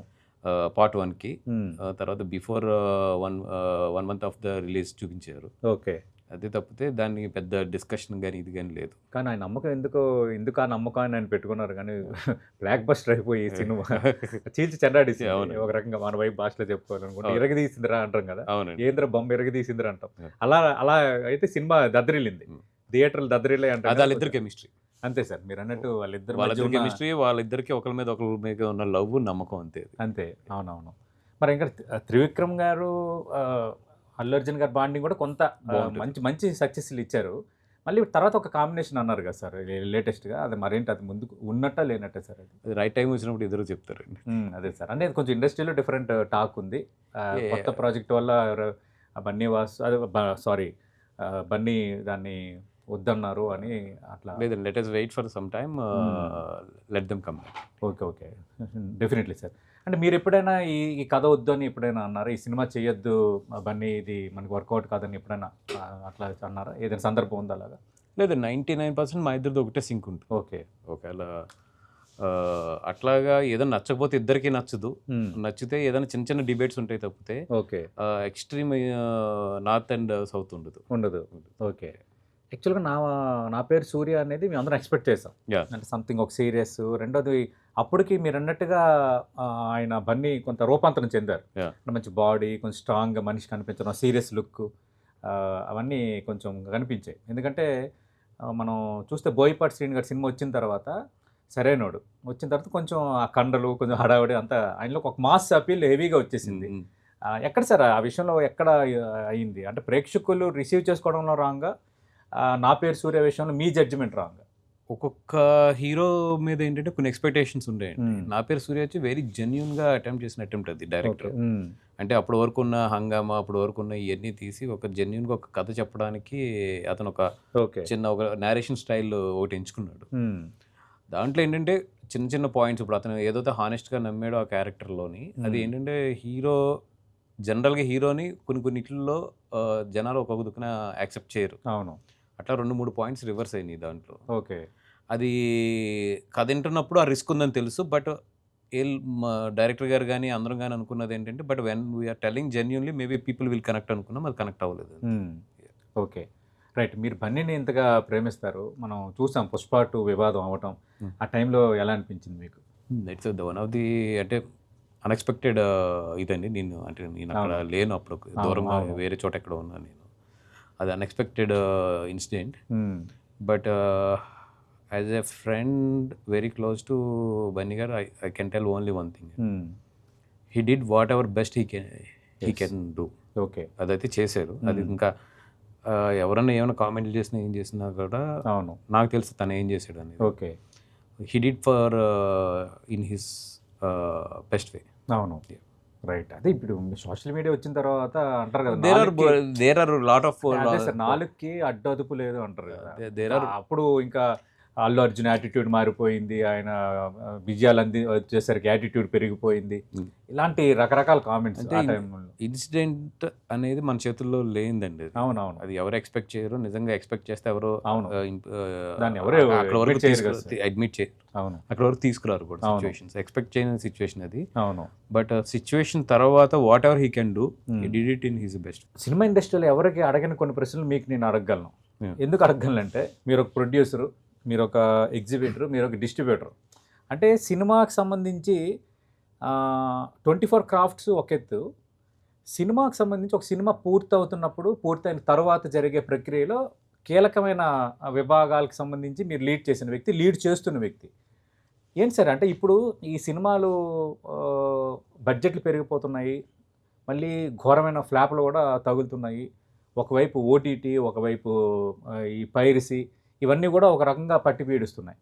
పార్ట్ 1కి తర్వాత before 1 month of the release చూపించారు. ఓకే. అదే తప్పితే దాన్ని పెద్ద డిస్కషన్ కానీ ఇది కానీ లేదు. కానీ ఆయన నమ్మకం ఎందుకు ఆ నమ్మకాన్ని ఆయన పెట్టుకున్నారు. కానీ బ్లాక్ బస్టర్ అయిపోయి సినిమా చీల్చి చెండాడేసి ఒక రకంగా మన వైపు భాషలో చెప్పుకోవాలనుకుంటే ఎరగదీసిందిరా అంటాం కదా. ఏంద్ర బొమ్మ ఎరగదీసిందిరా అంటాం. అలా అయితే సినిమా దద్దరిల్లింది, థియేటర్లు దద్దరిల్లే అంటారు. వాళ్ళిద్దరు కెమిస్ట్రీ అంతే సార్, మీరు అన్నట్టు వాళ్ళిద్దరు కెమిస్ట్రీ, వాళ్ళిద్దరికి ఒకరి మీద ఉన్న లవ్ నమ్మకం అంతే అంతే. అవునవును. మరి ఇంకా త్రివిక్రమ్ గారు అల్లు అర్జున్ గారు బాండింగ్ కూడా కొంత మంచి సక్సెస్లు ఇచ్చారు. మళ్ళీ తర్వాత ఒక కాంబినేషన్ అన్నారు కదా సార్ లేటెస్ట్గా, అది మరేంటి, అది ముందుకు ఉన్నట్ట లేనట్టే సార్? అది రైట్ టైం వచ్చినప్పుడు ఇద్దరు చెప్తారండి. అదే సార్, అంటే కొంచెం ఇండస్ట్రీలో డిఫరెంట్ టాక్ ఉంది. కొత్త ప్రాజెక్ట్ వల్ల బన్నీ దాన్ని వద్దన్నారు అని అట్లా. లేదు, let us wait for some time, let them come back. Okay okay, definitely sir. అంటే మీరు ఎప్పుడైనా ఈ కథ వద్దు అని ఎప్పుడైనా అన్నారా? ఈ సినిమా చేయొద్దు బన్నీ, ఇది మనకి వర్కౌట్ కాదని ఎప్పుడైనా అట్లా అన్నారా? ఏదైనా సందర్భం ఉందా అలాగా? లేదు, 99% మా ఇద్దరిది ఒకటే సింక్ ఉంటుంది. ఓకే. ఒకవేళ అట్లాగా ఏదైనా నచ్చకపోతే ఇద్దరికి నచ్చదు, నచ్చితే ఏదైనా చిన్న డిబేట్స్ ఉంటాయి తప్పితే okay extreme north and south ఉండదు. ఓకే. యాక్చువల్గా నా పేరు సూర్య అనేది మేము అందరం ఎక్స్పెక్ట్ చేసాం, అంటే సంథింగ్ ఒక సీరియస్. రెండోది అప్పటికి మీరు అన్నట్టుగా ఆయన బన్నీ కొంత రూపాంతరం చెందారు. మంచి బాడీ, కొంచెం స్ట్రాంగ్గా మనిషి కనిపించడం, సీరియస్ లుక్, అవన్నీ కొంచెం కనిపించాయి. ఎందుకంటే మనం చూస్తే బోయపాటి శ్రీని గారి సినిమా వచ్చిన తర్వాత సరైనోడు వచ్చిన తర్వాత కొంచెం ఆ కండలు, కొంచెం హడావుడి అంతా ఆయనలో ఒక మాస్ అపీల్ హెవీగా వచ్చేసింది. ఎక్కడ సార్ ఆ విషయంలో ఎక్కడ అయింది? అంటే ప్రేక్షకులు రిసీవ్ చేసుకోవడంలో రాంగా, నా పేరు సూర్య విషయంలో మీ జడ్జిమెంట్ రాంగా? ఒక్కొక్క హీరో మీద ఏంటంటే కొన్ని ఎక్స్పెక్టేషన్స్ ఉండేయండి. నా పేరు సూర్య వచ్చి వెరీ జెన్యున్గా అటెంప్ట్ అది డైరెక్టర్. అంటే అప్పటి వరకు ఉన్న హంగామా, అప్పటి వరకు ఉన్న ఇవన్నీ తీసి ఒక జెన్యున్గా ఒక కథ చెప్పడానికి అతను ఒక నేరేషన్ స్టైల్ ఒకటి ఎంచుకున్నాడు. దాంట్లో ఏంటంటే చిన్న పాయింట్స్, ఇప్పుడు అతను ఏదైతే హానెస్ట్గా నమ్మాడో ఆ క్యారెక్టర్లోని, అది ఏంటంటే జనరల్గా హీరోని కొన్నిట్లో జనాలు ఒక్కొక్క దుక్కున యాక్సెప్ట్ చేయరు. అవును, అట్లా 2-3 పాయింట్స్ రివర్స్ అయినాయి దాంట్లో. ఓకే. అది కథ వింటున్నప్పుడు ఆ రిస్క్ ఉందని తెలుసు, బట్ డైరెక్టర్ గారు కానీ అందరం కానీ అనుకున్నది ఏంటంటే, but when we are telling genuinely maybe people will connect అనుకున్నాం, అది కనెక్ట్ అవ్వలేదు. Okay, right. మీరు బన్నీని ఎంతగా ప్రేమిస్తారు, మనం చూసాం పుష్ప 2 వివాదం అవ్వటం, ఆ టైంలో ఎలా అనిపించింది మీకు? ఇట్స్ వన్ ఆఫ్ ది అంటే అన్ఎక్స్పెక్టెడ్ ఇదండి. నేను అక్కడ లేను, అప్పుడు దూరంగా వేరే చోట ఎక్కడ ఉన్నాను నేను. అది unexpected incident. But as a friend very close to Bunny garu, I can tell only one thing, he did whatever best he can do. Okay, అదైతే చేశారు. అది ఇంకా ఎవరన్నా ఏమైనా కామెంట్లు చేసినా ఏం చేసినా కూడా అవును, నాకు తెలుసు తను ఏం చేశాడు అనేది. Okay, he did for in his best way. అవును, రైట్. అదే ఇప్పుడు సోషల్ మీడియా వచ్చిన తర్వాత అంటారు కదా, దేర్ ఆర్ లాట్ ఆఫ్ నాలుగుకి అడ్డు అదుపు లేదు అంటారు కదా. అప్పుడు ఇంకా అల్లు అర్జున్ యాటిట్యూడ్ మారిపోయింది, ఆయన విజయాలు వచ్చేసరికి యాటిట్యూడ్ పెరిగిపోయింది, ఇలాంటి రకరకాల కామెంట్స్ ఆ టైంలో. ఇన్సిడెంట్ అనేది మన చేతుల్లో లేదండి. అవునవును, అది ఎవరు ఎక్స్పెక్ట్ చేయరు. నిజంగా ఎక్స్పెక్ట్ చేస్తే ఎవరు అవును, దాన్ని అక్కడ వరకు అడ్మిట్ చేయరు, అవును, అక్కడ వరకు తీసుకురారు కూడా. సిచ్యువేషన్స్ ఎక్స్పెక్ట్ చేయని సిచ్యువేషన్ అది. అవును. బట్ సిచ్యువేషన్ తర్వాత what ever he can do, he did it in his best. Cinema ఇండస్ట్రీలో ఎవరికి అడగని కొన్ని ప్రశ్నలు మీకు నేను అడగగలను. ఎందుకు అడగగలను అంటే, మీరు ఒక ప్రొడ్యూసరు, మీరు ఒక ఎగ్జిబిటర్, మీరు ఒక డిస్ట్రిబ్యూటర్. అంటే సినిమాకి సంబంధించి 24 క్రాఫ్ట్స్ ఒక ఎత్తు, సినిమాకి సంబంధించి ఒక సినిమా పూర్తవుతున్నప్పుడు, పూర్తయిన తర్వాత జరిగే ప్రక్రియలో కీలకమైన విభాగాలకు సంబంధించి మీరు లీడ్ చేసిన వ్యక్తి, లీడ్ చేస్తున్న వ్యక్తి. ఏంటి సార్ అంటే ఇప్పుడు ఈ సినిమాలు బడ్జెట్లు పెరిగిపోతున్నాయి, మళ్ళీ ఘోరమైన ఫ్లాప్లు కూడా తగులుతున్నాయి. ఒకవైపు ఓటీటీ, ఒకవైపు ఈ పైరసీ, ఇవన్నీ కూడా ఒక రకంగా పట్టి పీడిస్తున్నాయి.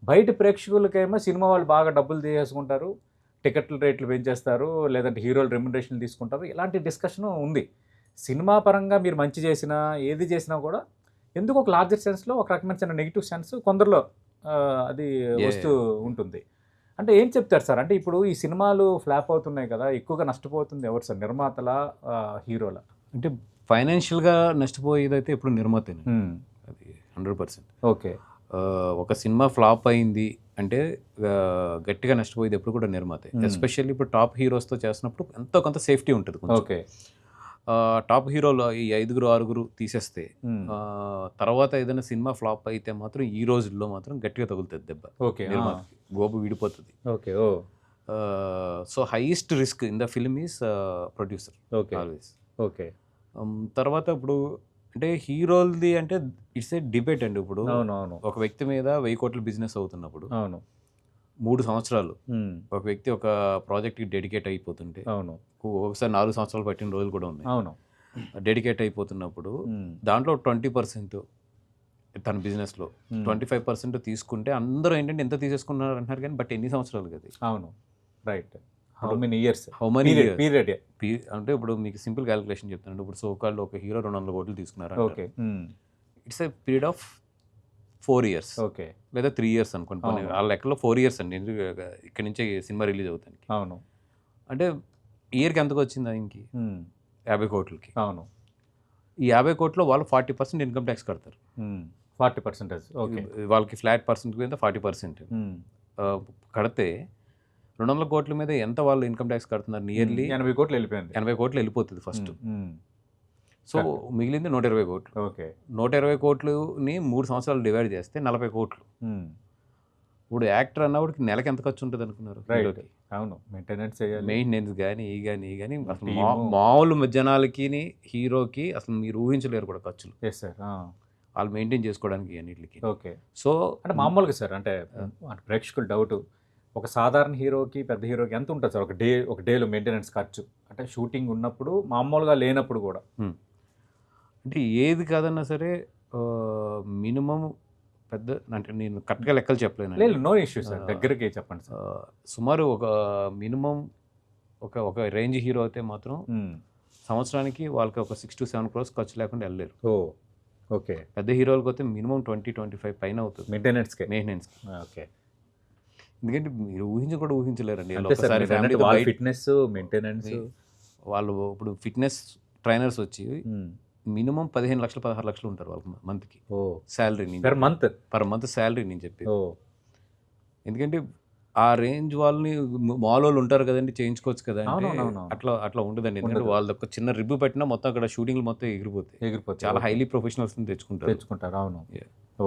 బయట ప్రేక్షకులకేమో సినిమా వాళ్ళు బాగా డబ్బులు తీసేసుకుంటారు, టికెట్ల రేట్లు పెంచేస్తారు, లేదంటే హీరోలు రెమ్యునరేషన్లు తీసుకుంటారు, ఇలాంటి డిస్కషన్ ఉంది. సినిమా పరంగా మీరు మంచి చేసినా, ఏది చేసినా కూడా ఎందుకు ఒక లార్జర్ సెన్స్లో ఒక రకమైన చిన్న నెగిటివ్ సెన్స్ కొందరిలో అది వస్తూ ఉంటుంది. అంటే ఏం చెప్తారు సార్? అంటే ఇప్పుడు ఈ సినిమాలు ఫ్లాప్ అవుతున్నాయి కదా, ఎక్కువగా నష్టపోతుంది ఎవరు సార్, నిర్మాతల, హీరోల? అంటే ఫైనాన్షియల్గా నష్టపోయేదైతే ఇప్పుడు నిర్మాతనే, అది 100%. ఓకే. ఒక సినిమా ఫ్లాప్ అయింది అంటే గట్టిగా నష్టపోయేది ఎప్పుడు కూడా నిర్మాతే. ఎస్పెషల్లీ ఇప్పుడు టాప్ హీరోస్తో చేసినప్పుడు ఎంతో కొంత సేఫ్టీ ఉంటుంది. ఓకే. టాప్ హీరోలు ఈ 5, 6 తీసేస్తే తర్వాత ఏదైనా సినిమా ఫ్లాప్ అయితే మాత్రం ఈ రోజుల్లో మాత్రం గట్టిగా తగులుతుంది దెబ్బ. ఓకే. నిర్మాతకి గోబు విడిపోతుంది. Okay. So highest risk in the film is producer always. Okay. తర్వాత ఇప్పుడు అంటే హీరోలది అంటే ఇట్స్ ఏ డిబేట్ అండి. ఇప్పుడు ఒక వ్యక్తి మీద 1000 కోట్ల బిజినెస్ అవుతున్నప్పుడు 3 సంవత్సరాలు ఒక వ్యక్తి ఒక ప్రాజెక్ట్కి డెడికేట్ అయిపోతుంటే, ఒకసారి 4 సంవత్సరాలు పట్టిన రోజులు కూడా ఉన్నాయి. డెడికేట్ అయిపోతున్నప్పుడు దాంట్లో 20% తన బిజినెస్లో 25% తీసుకుంటే అందరూ ఏంటంటే ఎంత తీసేసుకున్నారు అంటున్నారు కానీ బట్ ఎన్ని సంవత్సరాలు కదా. అవును, right. How many years period అంటే ఇప్పుడు మీకు సింపుల్ క్యాలిక్యులేషన్ చెప్తాను. ఇప్పుడు సోకాళ్ళు ఒక హీరో 200 కోట్లు తీసుకున్నారు. Okay. It's a period of 4 years. Okay. లేదా 3 years అనుకోండి. ఆ లెక్కలో 4 years అండి ఇక్కడ నుంచి సినిమా రిలీజ్ అవుతానికి. అవును. అంటే ఇయర్కి ఎంతకు వచ్చింది ఆయనకి? 50 కోట్లకి. అవును. ఈ 50 కోట్లో వాళ్ళు 40% ఇన్కమ్ ట్యాక్స్ కడతారు. 40%. ఓకే. వాళ్ళకి ఫ్లాట్ పర్సెంట్ మీద 40% కడితే 200 కోట్ల మీద ఎంత వాళ్ళు ఇన్కమ్ ట్యాక్స్ కడుతున్నారు? నియర్లీ 80 కోట్లు వెళ్ళిపోయింది. 80 కోట్లు వెళ్ళిపోతుంది ఫస్ట్. సో మిగిలింది 120 కోట్లు. ఓకే. 120 కోట్లని 3 సంవత్సరాలు డివైడ్ చేస్తే 40 కోట్లు. ఇప్పుడు యాక్టర్ అన్నప్పుడు నెలకి ఎంత ఖర్చు ఉంటుంది అనుకున్నారు? అవును, మెయింటెనెన్స్ చేయాలి, మెయింటెనెన్స్ కానీ ఈ కానీ అసలు మామూలు జనాలకి హీరోకి అసలు మీరు ఊహించలేరు కూడా ఖర్చులు. వాళ్ళు మెయింటైన్ చేసుకోవడానికి అన్నిటికి. ఓకే. సో అంటే మామూలుగా సార్ అంటే ప్రేక్షకులు డౌట్, ఒక సాధారణ హీరోకి పెద్ద హీరోకి ఎంత ఉంటుంది సార్ ఒక డేలో మెయింటెనెన్స్ ఖర్చు? అంటే షూటింగ్ ఉన్నప్పుడు, మామూలుగా లేనప్పుడు కూడా. అంటే ఏది కాదన్నా సరే మినిమం పెద్ద అంటే నేను కరెక్ట్గా లెక్కలు చెప్పలేను. లేదు, నో ఇష్యూ సార్, దగ్గరికి చెప్పండి సార్. సుమారు ఒక మినిమం ఒక రేంజ్ హీరో అయితే మాత్రం సంవత్సరానికి వాళ్ళకి ఒక 6 to 7 crores ఖర్చు లేకుండా వెళ్ళలేరు. ఓకే. పెద్ద హీరోలకు అయితే మినిమం 20-25 పైన అవుతుంది మెయింటెనెన్స్కి. ఓకే. ఎందుకంటే మీరు ఊహించకూడా ఊహించలేరండి. ఫిట్నెస్ మెయింటెనెన్స్ వాళ్ళు ఇప్పుడు ఫిట్నెస్ ట్రైనర్స్ వచ్చి మినిమం 15 లక్షలు 16 లక్షలు ఉంటారు వాళ్ళకి మంత్కి శాలరీ. పర్ మంత్ శాలరీ నేను చెప్పి. ఎందుకంటే ఆ రేంజ్ వాళ్ళని మాల్ వాళ్ళు ఉంటారు కదండి, చేయించుకోవచ్చు కదా. అట్లా ఉండదండి. ఎందుకంటే వాళ్ళది ఒక చిన్న రిబ్బు పెట్టినా మొత్తం అక్కడ షూటింగ్లు మొత్తం ఎగిరిపోతాయి. చాలా హైలీ ప్రొఫెషనల్స్ తెచ్చుకుంటారు. అవును.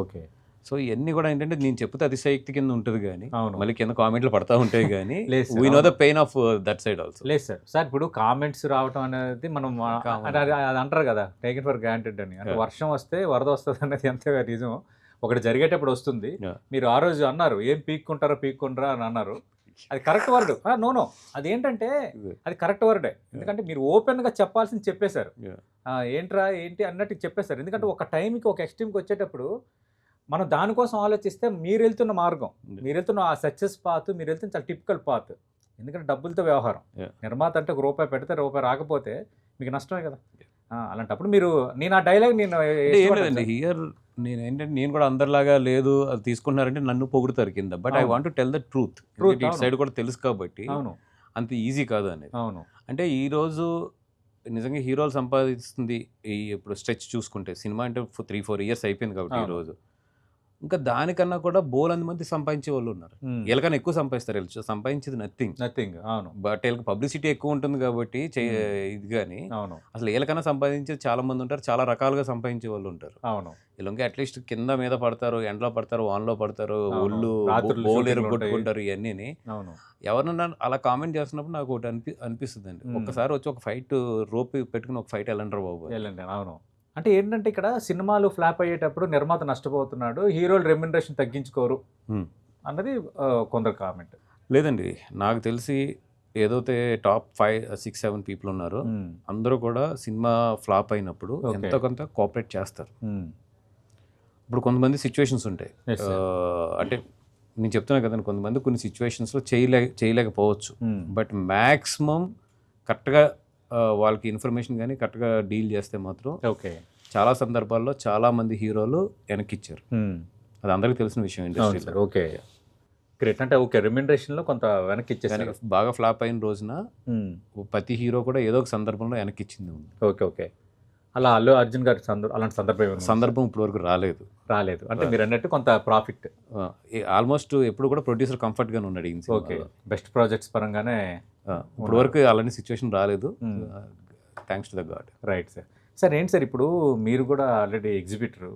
ఓకే. సో ఇవన్నీ కూడా ఏంటంటే నేను చెప్తే అతిశయక్తి కింద ఉంటుంది కానీ మళ్ళీ కింద కామెంట్లు పడతా ఉంటాయి కానీ we know the pain of that side also. లేదు సార్ ఇప్పుడు కామెంట్స్ రావడం అనేది మనం అది అంటారు కదా, టేకెన్ ఫర్ గ్రాంటెడ్ అని. అంటే వర్షం వస్తే వరద వస్తుంది అనేది ఎంతగా నిజం. ఒకటి జరిగేటప్పుడు వస్తుంది. మీరు ఆ రోజు అన్నారు ఏం పీక్కుంటారా అని అన్నారు. అది కరెక్ట్ వర్డ్. నో అదేంటంటే అది కరెక్ట్ వర్డే. ఎందుకంటే మీరు ఓపెన్గా చెప్పాల్సింది చెప్పేశారు. ఏంటి అన్నట్టు చెప్పేశారు. ఎందుకంటే ఒక టైంకి ఒక ఎక్స్ట్రీమ్కి వచ్చేటప్పుడు మనం దానికోసం ఆలోచిస్తే మీరు వెళ్తున్న మార్గం, మీరు వెళ్తున్న ఆ సక్సెస్ పాత్, మీరు వెళ్తున్న చాలా టిపికల్ పాత్. ఎందుకంటే డబ్బులతో వ్యవహారం. నిర్మాత అంటే ₹1 పెడితే ₹1 రాకపోతే మీకు నష్టమే కదా. అలాంటప్పుడు మీరు నేను ఆ డైలాగ్ నేను అంటే ఏం ఇష్టపడ్డాను లేదండి సార్. హియర్ నేను ఏంటంటే నేను కూడా అందరిలాగా లేదు అది తీసుకుంటున్నారంటే నన్ను పొగుడుతారు కింద, బట్ ఐ అవును. Want to tell the truth. Truth, ఇటు అవును. సైడ్ కూడా తెలుసు కాబట్టి అవును. అంత ఈజీ కాదు అనేది. అవును. అంటే ఈరోజు నిజంగా హీరోలు సంపాదిస్తుంది ఇప్పుడు స్ట్రెచ్ చూసుకుంటే సినిమా అంటే 3-4 ఇయర్స్ అయిపోయింది కాబట్టి అవును. ఈరోజు ఇంకా దానికన్నా కూడా బోలంది మంది సంపాదించే వాళ్ళు ఉన్నారు. వీళ్ళకన్నా ఎక్కువ సంపాదిస్తారు, వీళ్ళు సంపాదించేది నథింగ్. నథింగ్. అవును. బట్ వీళ్ళకి పబ్లిసిటీ ఎక్కువ ఉంటుంది కాబట్టి ఇది కానీ అవును. అసలు వీళ్ళకన్నా సంపాదించేది చాలా మంది ఉంటారు, చాలా రకాలుగా సంపాదించే వాళ్ళు ఉంటారు. అవును. వీళ్ళకి అట్లీస్ట్ కింద మీద పడతారు, ఎండలో పడతారు, వానలో పడతారు, అవును. ఒళ్ళు రాత్రులు బోలేరు షూటింగ్లు ఉంటాయి. కొట్టుకుంటారు. ఇవన్నీ అవును. ఎవరన్నా అలా కామెంట్ చేస్తున్నప్పుడు నాకు ఒకటి అనిపిస్తుంది అండి, ఒక్కసారి వచ్చి ఒక ఫైట్ రోప్ పెట్టుకుని ఒక ఫైట్ వెళ్ళంటారు బాబు. వెళ్ళండి. అవును. అంటే ఏంటంటే ఇక్కడ సినిమాలు ఫ్లాప్ అయ్యేటప్పుడు నిర్మాత నష్టపోతున్నాడు, హీరోలు రెమ్యునరేషన్ తగ్గించుకోరు అన్నది కొందరు కామెంట్. లేదండి, నాకు తెలిసి ఏదైతే టాప్ 5-6-7 పీపుల్ ఉన్నారో అందరూ కూడా సినిమా ఫ్లాప్ అయినప్పుడు ఎంతో కొంత కోఆపరేట్ చేస్తారు. ఇప్పుడు కొంతమంది సిచ్యువేషన్స్ ఉంటాయి, అంటే నేను చెప్తున్నా కదండి, కొంతమంది కొన్ని సిచ్యువేషన్స్లో చేయలేకపోవచ్చు, బట్ మ్యాక్సిమం కరెక్ట్గా వాళ్ళకి ఇన్ఫర్మేషన్ కానీ కరెక్ట్గా డీల్ చేస్తే మాత్రం ఓకే చాలా సందర్భాల్లో చాలామంది హీరోలు వెనక్కిచ్చారు. అది అందరికీ తెలిసిన విషయం ఇండస్ట్రీలో. Okay great. అంటే ఓకే రెమ్యునరేషన్లో కొంత వెనక్కి ఇచ్చేసారు. బాగా ఫ్లాప్ అయిన రోజున ప్రతి హీరో కూడా ఏదో ఒక సందర్భంలో వెనక్కిచ్చింది ఉంది. ఓకే ఓకే అలా అల్లు అర్జున్ గారి అలాంటి సందర్భం ఇప్పుడు వరకు రాలేదు. అంటే మీరు అన్నట్టు కొంత ప్రాఫిట్ ఆల్మోస్ట్ ఎప్పుడు కూడా ప్రొడ్యూసర్ కంఫర్ట్గానే ఉన్నాడు. ఓకే బెస్ట్ ప్రాజెక్ట్స్ పరంగానే ఇప్పుడు వరకు అలాంటి సిచ్యువేషన్ రాలేదు, thanks to the God. Right sir. Sir ఏంటి సార్ ఇప్పుడు మీరు కూడా already exhibitor,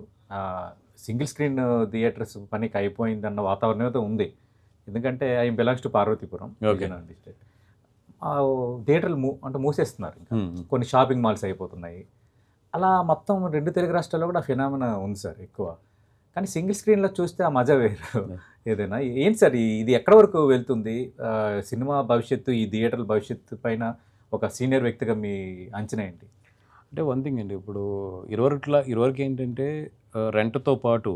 single screen theatres పనికి అయిపోయిందన్న వాతావరణం అయితే ఉంది. ఎందుకంటే I belongs to Parvathipuram district. థియేటర్లు మూసేస్తున్నారు, ఇంకా కొన్ని షాపింగ్ మాల్స్ అయిపోతున్నాయి. అలా మొత్తం 2 తెలుగు రాష్ట్రాల్లో కూడా ఫినామినా ఉంది సార్ ఎక్కువ. కానీ సింగిల్ స్క్రీన్లో చూస్తే ఆ మజా వేరు ఏదైనా. ఏంటి సార్ ఇది ఎక్కడ వరకు వెళ్తుంది? సినిమా భవిష్యత్తు, ఈ థియేటర్ల భవిష్యత్తు పైన ఒక సీనియర్ వ్యక్తిగా మీ అంచనా ఏంటి? అంటే వన్ థింగ్ అండి, ఇప్పుడు ఇరువరకు ఏంటంటే రెంట్తో పాటు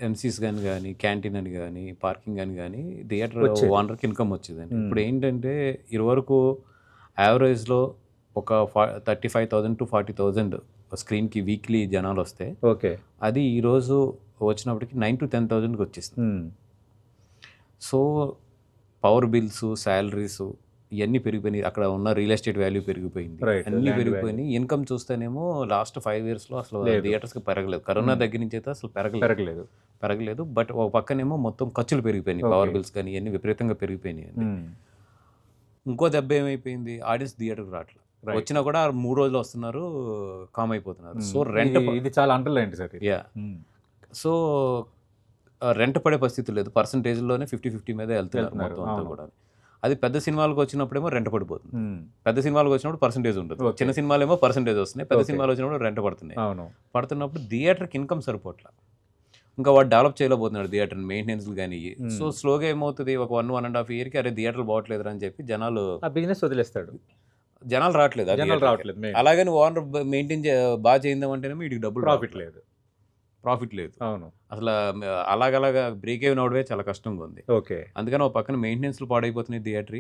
ఎంసీస్ కానీ క్యాంటీన్ అని కానీ పార్కింగ్ అని కానీ థియేటర్ ఓనర్కి ఇన్కమ్ వచ్చేదండి. ఇప్పుడు ఏంటంటే ఇరువరకు యావరేజ్లో ఒక 35,000 to 40,000 స్క్రీన్కి వీక్లీ జనాలు వస్తే ఓకే అది ఈరోజు వచ్చినప్పటికి 9,000 to 10,000కి వచ్చేస్తుంది. సో పవర్ బిల్స్, శాలరీస్ ఇవన్నీ పెరిగిపోయినాయి, అక్కడ ఉన్న రియల్ ఎస్టేట్ వాల్యూ పెరిగిపోయింది, అన్నీ పెరిగిపోయినాయి. ఇన్కమ్ చూస్తేనేమో లాస్ట్ 5 yearsలో అసలు థియేటర్స్కి పెరగలేదు. కరోనా దగ్గర నుంచి అయితే అసలు పెరగలేదు. బట్ ఒక పక్కనేమో మొత్తం ఖర్చులు పెరిగిపోయినాయి, పవర్ బిల్స్ కానీ ఇవన్నీ విపరీతంగా పెరిగిపోయినాయి. ఇంకో దెబ్బ ఏమైపోయింది, ఆడియన్స్ థియేటర్కి రావట్లేదు. వచ్చినా కూడా 3 రోజులు వస్తున్నారు, కామ్ అయిపోతున్నారు. సో రెంట్ ఇది చాలా అంటర్లైన్ సార్. సో రెంట్ పడే పరిస్థితి లేదు, పర్సంటేజ్లోనే 50-50 మీద వెళ్తున్నారు మొత్తం అంతా కూడా. అది పెద్ద సినిమాలకు వచ్చినప్పుడేమో రెంట్ పడిపోతుంది, పెద్ద సినిమాలకు వచ్చినప్పుడు పర్సంటేజ్ ఉంటుంది. చిన్న సినిమాలు ఏమో పర్సంటేజ్ వస్తున్నాయి, పెద్ద సినిమాలు వచ్చినప్పుడు రెంట్ పడుతున్నాయి. పడుతున్నప్పుడు థియేటర్కి ఇన్కమ్ సరిపోట్లా, ఇంకా వాడు డెవలప్ చేయలేకపోతున్నాడు థియేటర్ మెయింటెనెన్స్ కానీ. సో స్లోగా ఏమవుతుంది, ఒక 1.5 yearకి అరే థియేటర్లు బాగట్లేదు అని చెప్పి జనాలు బిజినెస్ వదిలేస్తాడు, జనాలు రావట్లేదు. అలాగని ఓనర్ మెయింటైన్ బాగా చేయిందామంటేనేమో వీడికి డబ్బులు ప్రాఫిట్ లేదు. అవును, అసలు అలాగలాగా బ్రేక్ అయిన అవడమే చాలా కష్టంగా ఉంది. ఓకే అందుకని ఒక పక్కన మెయింటెనెన్స్లు పాడైపోతున్నాయి థియేటర్,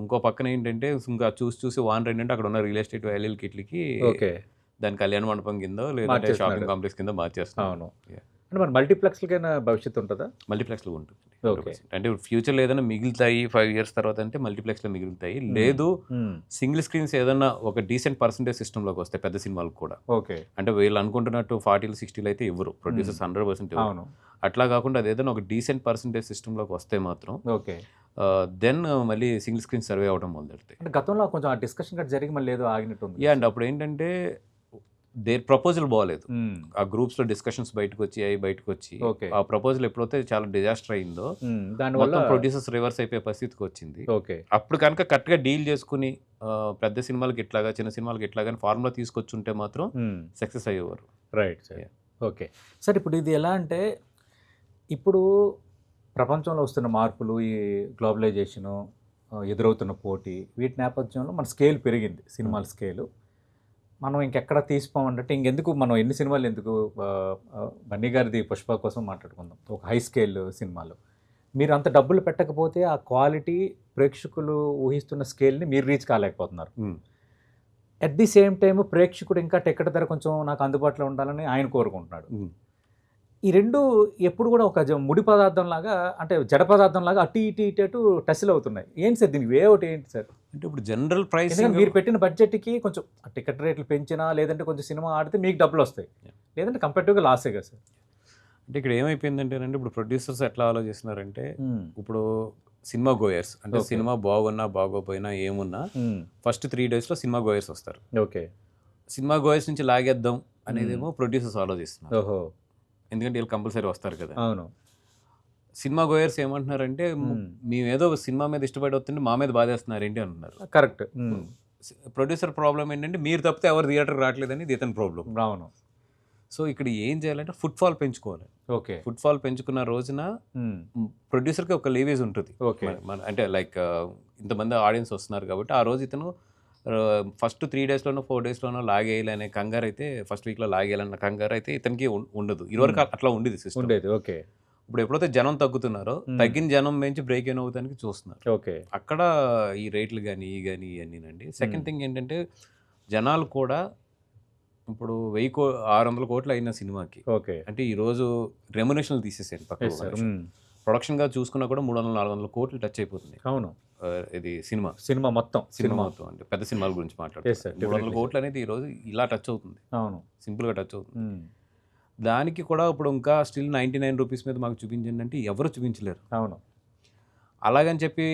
ఇంకో పక్కన ఏంటంటే ఇంకా చూసి ఓనర్ ఏంటంటే అక్కడ ఉన్న రియల్ ఎస్టేట్ వాల్యూలకి ఇట్లకి దాని కళ్యాణ మండపం కింద లేదంటే షాపింగ్ కాంప్లెక్స్ కింద మార్చేస్తున్నాం. అవును, అంటే మరి మల్టీప్లెక్స్లకైనా భవిష్యత్తు ఉంటుందా? మల్టీప్లెక్స్లో ఉంటుంది. అంటే ఫ్యూచర్లో ఏదైనా మిగులుతాయి 5 years తర్వాత అంటే మల్టీప్లెక్స్లో మిగులుతాయి. లేదు సింగిల్ స్క్రీన్స్ ఏదైనా ఒక డీసెంట్ పర్సెంటేజ్ సిస్టంలోకి వస్తాయి పెద్ద సినిమాలకు కూడా. ఓకే అంటే వీళ్ళు అనుకుంటున్నట్టు 40-60 అయితే ఇవ్వరు ప్రొడ్యూసర్స్, 100% ఇవ్వరు. అట్లా కాకుండా అది ఏదైనా ఒక డీసెంట్ పర్సెంటేజ్ సిస్టంలోకి వస్తే మాత్రం ఓకే దెన్ మళ్ళీ సింగిల్ స్క్రీన్ సర్వే అవడం మొదలెడతాయి. అంటే గతంలో కొంచెం ఆ డిస్కషన్ కూడా జరిగి మళ్ళీ ఏదో ఆగినట్టుంది. అండ్ అప్పుడు ఏంటంటే దేర్ ప్రపోజల్ బాగాలేదు, ఆ గ్రూప్స్లో డిస్కషన్స్ బయటకు వచ్చి ఆ ప్రపోజల్ ఎప్పుడైతే చాలా డిజాస్టర్ అయిందో దానివల్ల ప్రొడ్యూసర్స్ రివర్స్ అయిపోయే పరిస్థితికి వచ్చింది. అప్పుడు కనుక కరెక్ట్గా డీల్ చేసుకుని పెద్ద సినిమాలకి ఇట్లాగా చిన్న సినిమాలకి ఇట్లాగా ఫార్ములా తీసుకొచ్చుంటే మాత్రం సక్సెస్ అయ్యేవారు. Right sir. ఓకే సార్, ఇప్పుడు ఇది ఎలా అంటే ఇప్పుడు ప్రపంచంలో వస్తున్న మార్పులు, ఈ గ్లోబలైజేషను, ఎదురవుతున్న పోటీ, వీటి నేపథ్యంలో మన స్కేల్ పెరిగింది, సినిమాల స్కేలు. మనం ఇంకెక్కడ తీసిపోమంటే ఇంకెందుకు మనం ఎన్ని సినిమాలు ఎందుకు, బన్నీ గారిది పుష్ప కోసం మాట్లాడుకుందాం, ఒక హై స్కేల్ సినిమాలు. మీరు అంత డబ్బులు పెట్టకపోతే ఆ క్వాలిటీ ప్రేక్షకులు ఊహిస్తున్న స్కేల్ని మీరు రీచ్ కాలేకపోతున్నారు. అట్ ది సేమ్ టైం ప్రేక్షకుడు ఇంకా టికెట్ ధర కొంచెం నాకు అందుబాటులో ఉండాలని ఆయన కోరుకుంటున్నాడు. ఈ రెండు ఎప్పుడు కూడా ఒక ముడి పదార్థం లాగా, అంటే జడ పదార్థం లాగా అటు ఇటు ఇటు అటు టస్లు అవుతున్నాయి. ఏంటి సార్ దీనికి వే అవుట్ ఏంటి సార్? అంటే ఇప్పుడు జనరల్ ప్రైస్ ఎందుకంటే మీరు పెట్టిన బడ్జెట్కి కొంచెం టికెట్ రేట్లు పెంచినా, లేదంటే కొంచెం సినిమా ఆడితే మీకు డబ్బులు వస్తాయి, లేదంటే కంపేటివ్గా లాసే కదా సార్. అంటే ఇక్కడ ఏమైపోయిందంటేనంటే ఇప్పుడు ప్రొడ్యూసర్స్ ఎట్లా ఆలోచిస్తున్నారంటే ఇప్పుడు సినిమా గోయర్స్ అంటే సినిమా బాగున్నా బాగోపోయినా ఏమున్నా ఫస్ట్ 3 days సినిమా గోయర్స్ వస్తారు. ఓకే, సినిమా సినిమా గోయర్స్ నుంచి లాగేద్దాం అనేదేమో ప్రొడ్యూసర్స్ ఆలోచిస్తున్నారు. ఓహో, ఎందుకంటే వీళ్ళు కంపల్సరీ వస్తారు కదా. అవును. సినిమా గోయర్స్ ఏమంటున్నారంటే మేము ఏదో సినిమా మీద ఇష్టపడి వస్తుంటే మా మీద బాధేస్తున్నారు ఏంటి అంటున్నారు. కరెక్ట్. ప్రొడ్యూసర్ ప్రాబ్లం ఏంటంటే మీరు తప్పితే ఎవరు థియేటర్ రావట్లేదని ఇది ఇతని ప్రాబ్లం. అవును. సో ఇక్కడ ఏం చేయాలంటే ఫుట్ఫాల్ పెంచుకోవాలి. ఓకే, ఫుట్ఫాల్ పెంచుకున్న రోజున ప్రొడ్యూసర్కి ఒక లీవేజ్ ఉంటుంది. ఓకే, అంటే లైక్ ఇంతమంది ఆడియన్స్ వస్తున్నారు కాబట్టి ఆ రోజు ఇతను ఫస్ట్ 3 daysలోనో 4 daysలోనో లాగేయాలనే కంగారు అయితే, ఫస్ట్ వీక్లో లాగేయాలన్న కంగారు అయితే ఇతనికి ఉండదు. ఇదివరకు అట్లా ఉండేది సిస్టమ్. ఉండేది. ఓకే, ఇప్పుడు ఎప్పుడైతే జనం తగ్గుతున్నారో తగ్గిన జనం పెంచి బ్రేక్ ఇన్ అవుతానికి చూస్తున్నారు. ఓకే, అక్కడ ఈ రేట్లు కానీ ఇవన్నీనండి. సెకండ్ థింగ్ ఏంటంటే జనాలు కూడా ఇప్పుడు 600 కోట్లు అయిన సినిమాకి, ఓకే, అంటే ఈరోజు రెమ్యునేషన్లు తీసేసాను పక్కన, ప్రొడక్షన్గా చూసుకున్నా కూడా 300-400 కోట్లు టచ్ అయిపోతుంది. అవును. ఇది సినిమా మొత్తం అంటే పెద్ద సినిమాల గురించి మాట్లాడుతారు. 300 కోట్లు అనేది ఈరోజు ఇలా టచ్ అవుతుంది. అవును, సింపుల్గా టచ్ అవుతుంది. దానికి కూడా ఇప్పుడు ఇంకా స్టిల్ 99 రూపీస్ మీద మాకు చూపించండి అంటే ఎవరు చూపించలేరు. అవును. అలాగని చెప్పి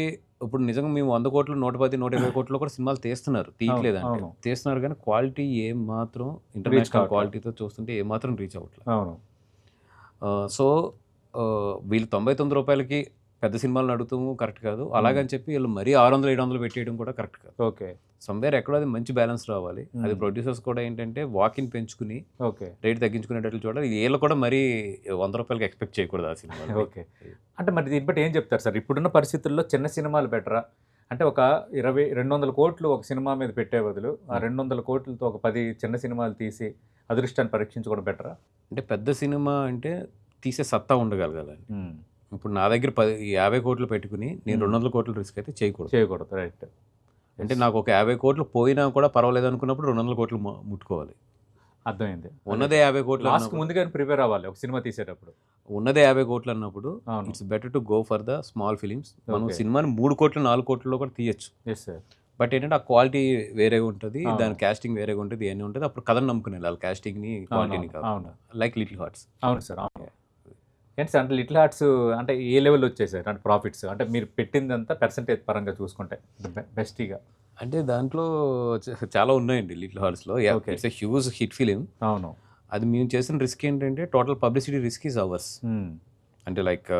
ఇప్పుడు నిజంగా మేము 100 కోట్లు 110-120 కోట్లు కూడా సినిమాలు తీయట్లేదంటే తీస్తున్నారు, కానీ క్వాలిటీ ఏం మాత్రం ఇంటర్నేషనల్ క్వాలిటీతో చూస్తుంటే ఏ మాత్రం రీచ్ అవ్వట్లేదు. అవును. సో వీళ్ళు 99 రూపాయలకి పెద్ద సినిమాలను అడుగుతాము కరెక్ట్ కాదు. అలాగని చెప్పి వీళ్ళు మరీ 600-700 పెట్టేయడం కూడా కరెక్ట్ కాదు. ఓకే, సమ్వేర్ ఎక్కడో అది మంచి బ్యాలెన్స్ రావాలి. అది ప్రొడ్యూసర్స్ కూడా ఏంటంటే వాకిన్ పెంచుకుని ఓకే రేట్ తగ్గించుకునేటట్లు చూడాలి. వీళ్ళు కూడా మరీ 100 రూపాయలకి ఎక్స్పెక్ట్ చేయకూడదు ఆ సినిమా. ఓకే, అంటే మరి దీన్ని బట్టి ఏం చెప్తారు సార్? ఇప్పుడున్న పరిస్థితుల్లో చిన్న సినిమాలు బెటరా, అంటే ఒక 200 కోట్లు ఒక సినిమా మీద పెట్టే బదులు ఆ 200 కోట్లతో ఒక 10 చిన్న సినిమాలు తీసి అదృష్టాన్ని పరీక్షించుకోవడం బెటరా? అంటే పెద్ద సినిమా అంటే తీసే సత్తా ఉండగలగాలండి. ఇప్పుడు నా దగ్గర 50 కోట్లు పెట్టుకుని నేను 200 కోట్లు రిస్క్ అయితే చేయకూడదు. రైట్. అంటే నాకు ఒక 50 కోట్లు పోయినా కూడా పర్వాలేదు అనుకున్నప్పుడు 200 కోట్లు ముట్టుకోవాలి. అర్థమైంది. ఉన్నదే 50 కోట్లు ముందుగా ప్రిపేర్ అవ్వాలి ఒక సినిమా తీసేటప్పుడు. ఉన్నదే 50 కోట్లు అన్నప్పుడు it's better to go for the small films. మనం సినిమాని 3 కోట్లు 4 కోట్లలో కూడా తీయచ్చు. బట్ ఏంటంటే ఆ క్వాలిటీ వేరేగా ఉంటుంది, దాని కాస్టింగ్ వేరేగా ఉంటుంది, ఇవన్నీ ఉంటుంది. అప్పుడు కథను నమ్ముకునే వాళ్ళు కాస్టింగ్ని క్వాలిటీని కాదు. Like little hearts. అవును సార్. ఏంటి సార్ అంటే లిటిల్ హార్ట్స్ అంటే ఏ లెవెల్ వచ్చేసారు అంటే ప్రాఫిట్స్, అంటే మీరు పెట్టిందంతా పర్సెంటేజ్ పరంగా చూసుకుంటే బెస్ట్గా? అంటే దాంట్లో చాలా ఉన్నాయండి లిటిల్ హార్ట్స్లో. It's a huge hit film. అవును. అది మేము చేసిన రిస్క్ ఏంటంటే total publicity risk is ours. అంటే లైక్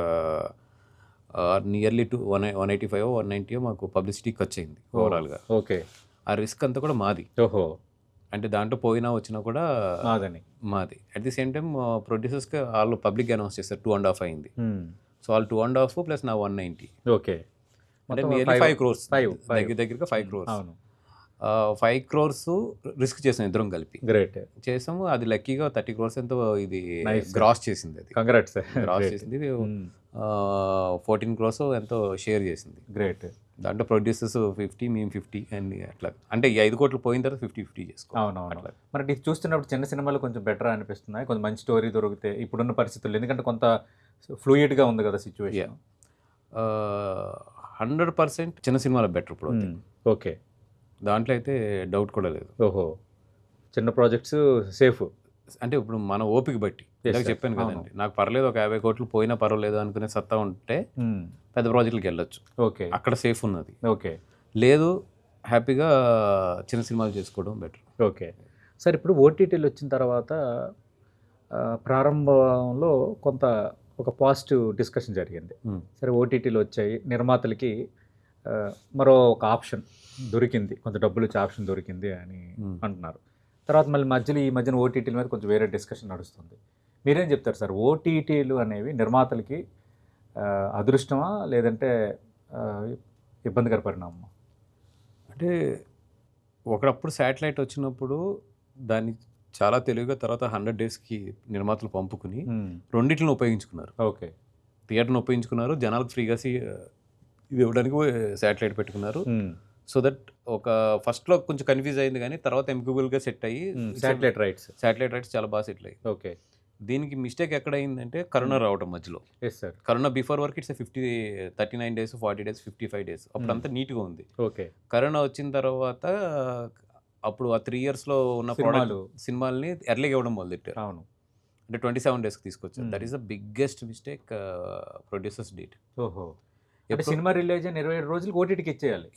నియర్లీ 185-190 మాకు పబ్లిసిటీ ఖర్చు అయింది ఓవరాల్గా. ఓకే. ఆ రిస్క్ అంతా కూడా మాది. ఓహో. అంటే దాంట్లో పోయినా వచ్చినా కూడా మాది. అట్ ది సేమ్ టైం ప్రొడ్యూసర్స్కి వాళ్ళు పబ్లిక్ అనౌన్స్ చేస్తారు 2.5 అయింది. సో వాళ్ళు 2.5 ప్లస్ నా 190. ఓకే. అంటే నియర్లీ 5 crores, దగ్గరగా 5 crores. 5 crores రిస్క్ చేసాం ఇద్దరం కలిపి. గ్రేట్. చేసాము. అది లక్కీగా 30 crores ఎంతో ఇది గ్రాస్ చేసింది. అది కంగ్రాట్స్. గ్రాస్ చేసింది. 14 crores ఎంతో షేర్ చేసింది. గ్రేట్. దాంట్లో ప్రొడ్యూసర్స్ 50, మేము 50 అని అట్లా. అంటే ఈ 5 కోట్లు పోయిన తర్వాత 50-50 చేసుకో. అవునవును. మరి ఇది చూస్తున్నప్పుడు చిన్న సినిమాలు కొంచెం బెటర్ అనిపిస్తున్నాయి, కొంచెం మంచి స్టోరీ దొరికితే ఇప్పుడున్న పరిస్థితుల్లో, ఎందుకంటే కొంత ఫ్లూయిడ్గా ఉంది కదా సిచ్యువేషన్. 100% చిన్న సినిమాలు బెటర్ ఇప్పుడు. ఓకే. దాంట్లో అయితే డౌట్ కూడా లేదు. ఓహో. చిన్న ప్రాజెక్ట్స్ సేఫ్. అంటే ఇప్పుడు మన ఓపిక బట్టి చెప్పాను కదండి, నాకు పర్లేదు ఒక 50 కోట్లు పోయినా పర్వాలేదు అనుకునే సత్తా ఉంటే పెద్ద ప్రాజెక్టులకు వెళ్ళొచ్చు. ఓకే. అక్కడ సేఫ్ ఉన్నది. ఓకే. లేదు హ్యాపీగా చిన్న సినిమాలు చేసుకోవడం బెటర్. Okay sir. ఇప్పుడు ఓటీటీలు వచ్చిన తర్వాత ప్రారంభంలో కొంత ఒక పాజిటివ్ డిస్కషన్ జరిగింది. సరే ఓటీటీలు వచ్చాయి, నిర్మాతలకి మరో ఒక ఆప్షన్ దొరికింది, కొంత డబ్బులు వచ్చే ఆప్షన్ దొరికింది అని అంటున్నారు. తర్వాత మళ్ళీ ఈ మధ్యన ఓటీటీల మీద కొంచెం వేరే డిస్కషన్ నడుస్తుంది. మీరేం చెప్తారు సార్? ఓటీటీలు అనేవి నిర్మాతలకి అదృష్టమా లేదంటే ఇబ్బందికర పరిణామమా? అంటే ఒకప్పుడు శాటిలైట్ వచ్చినప్పుడు దాన్ని చాలా తెలివిగా తర్వాత 100 daysకి నిర్మాతలు పంపుకుని రెండింటిని ఉపయోగించుకున్నారు. ఓకే. థియేటర్ని ఉపయోగించుకున్నారు, జనాలకు ఫ్రీగా ఇది ఇవ్వడానికి శాటిలైట్ పెట్టుకున్నారు. సో దట్ ఒక ఫస్ట్లో కొంచెం కన్ఫ్యూజ్ అయింది కానీ తర్వాత ఎంక్యూబుల్గా సెట్ అయ్యి శాటిలైట్ రైట్స్ చాలా బాగా సెటిల్ అయ్యి. ఓకే. దీనికి మిస్టేక్ ఎక్కడ అయిందంటే కరోనా రావటం మధ్యలో. Yes sir. కరోనా బిఫోర్ వరకు ఇట్స్ 39 days 40 days 55 days అప్పుడంతా నీట్గా ఉంది. ఓకే. కరోనా వచ్చిన తర్వాత అప్పుడు ఆ 3 yearsలో ఉన్న ప్రోడక్ట్ సినిమాల్ని ఎర్లీగా ఇవ్వడం మొదలెట్టారు. అవును. అంటే 27 daysకి తీసుకొచ్చారు. That is the biggest mistake producers did. ఓహో. సినిమా రిలీజ్ అయిన 27 రోజులకు ఓటీటీకి ఇచ్చేయాలి.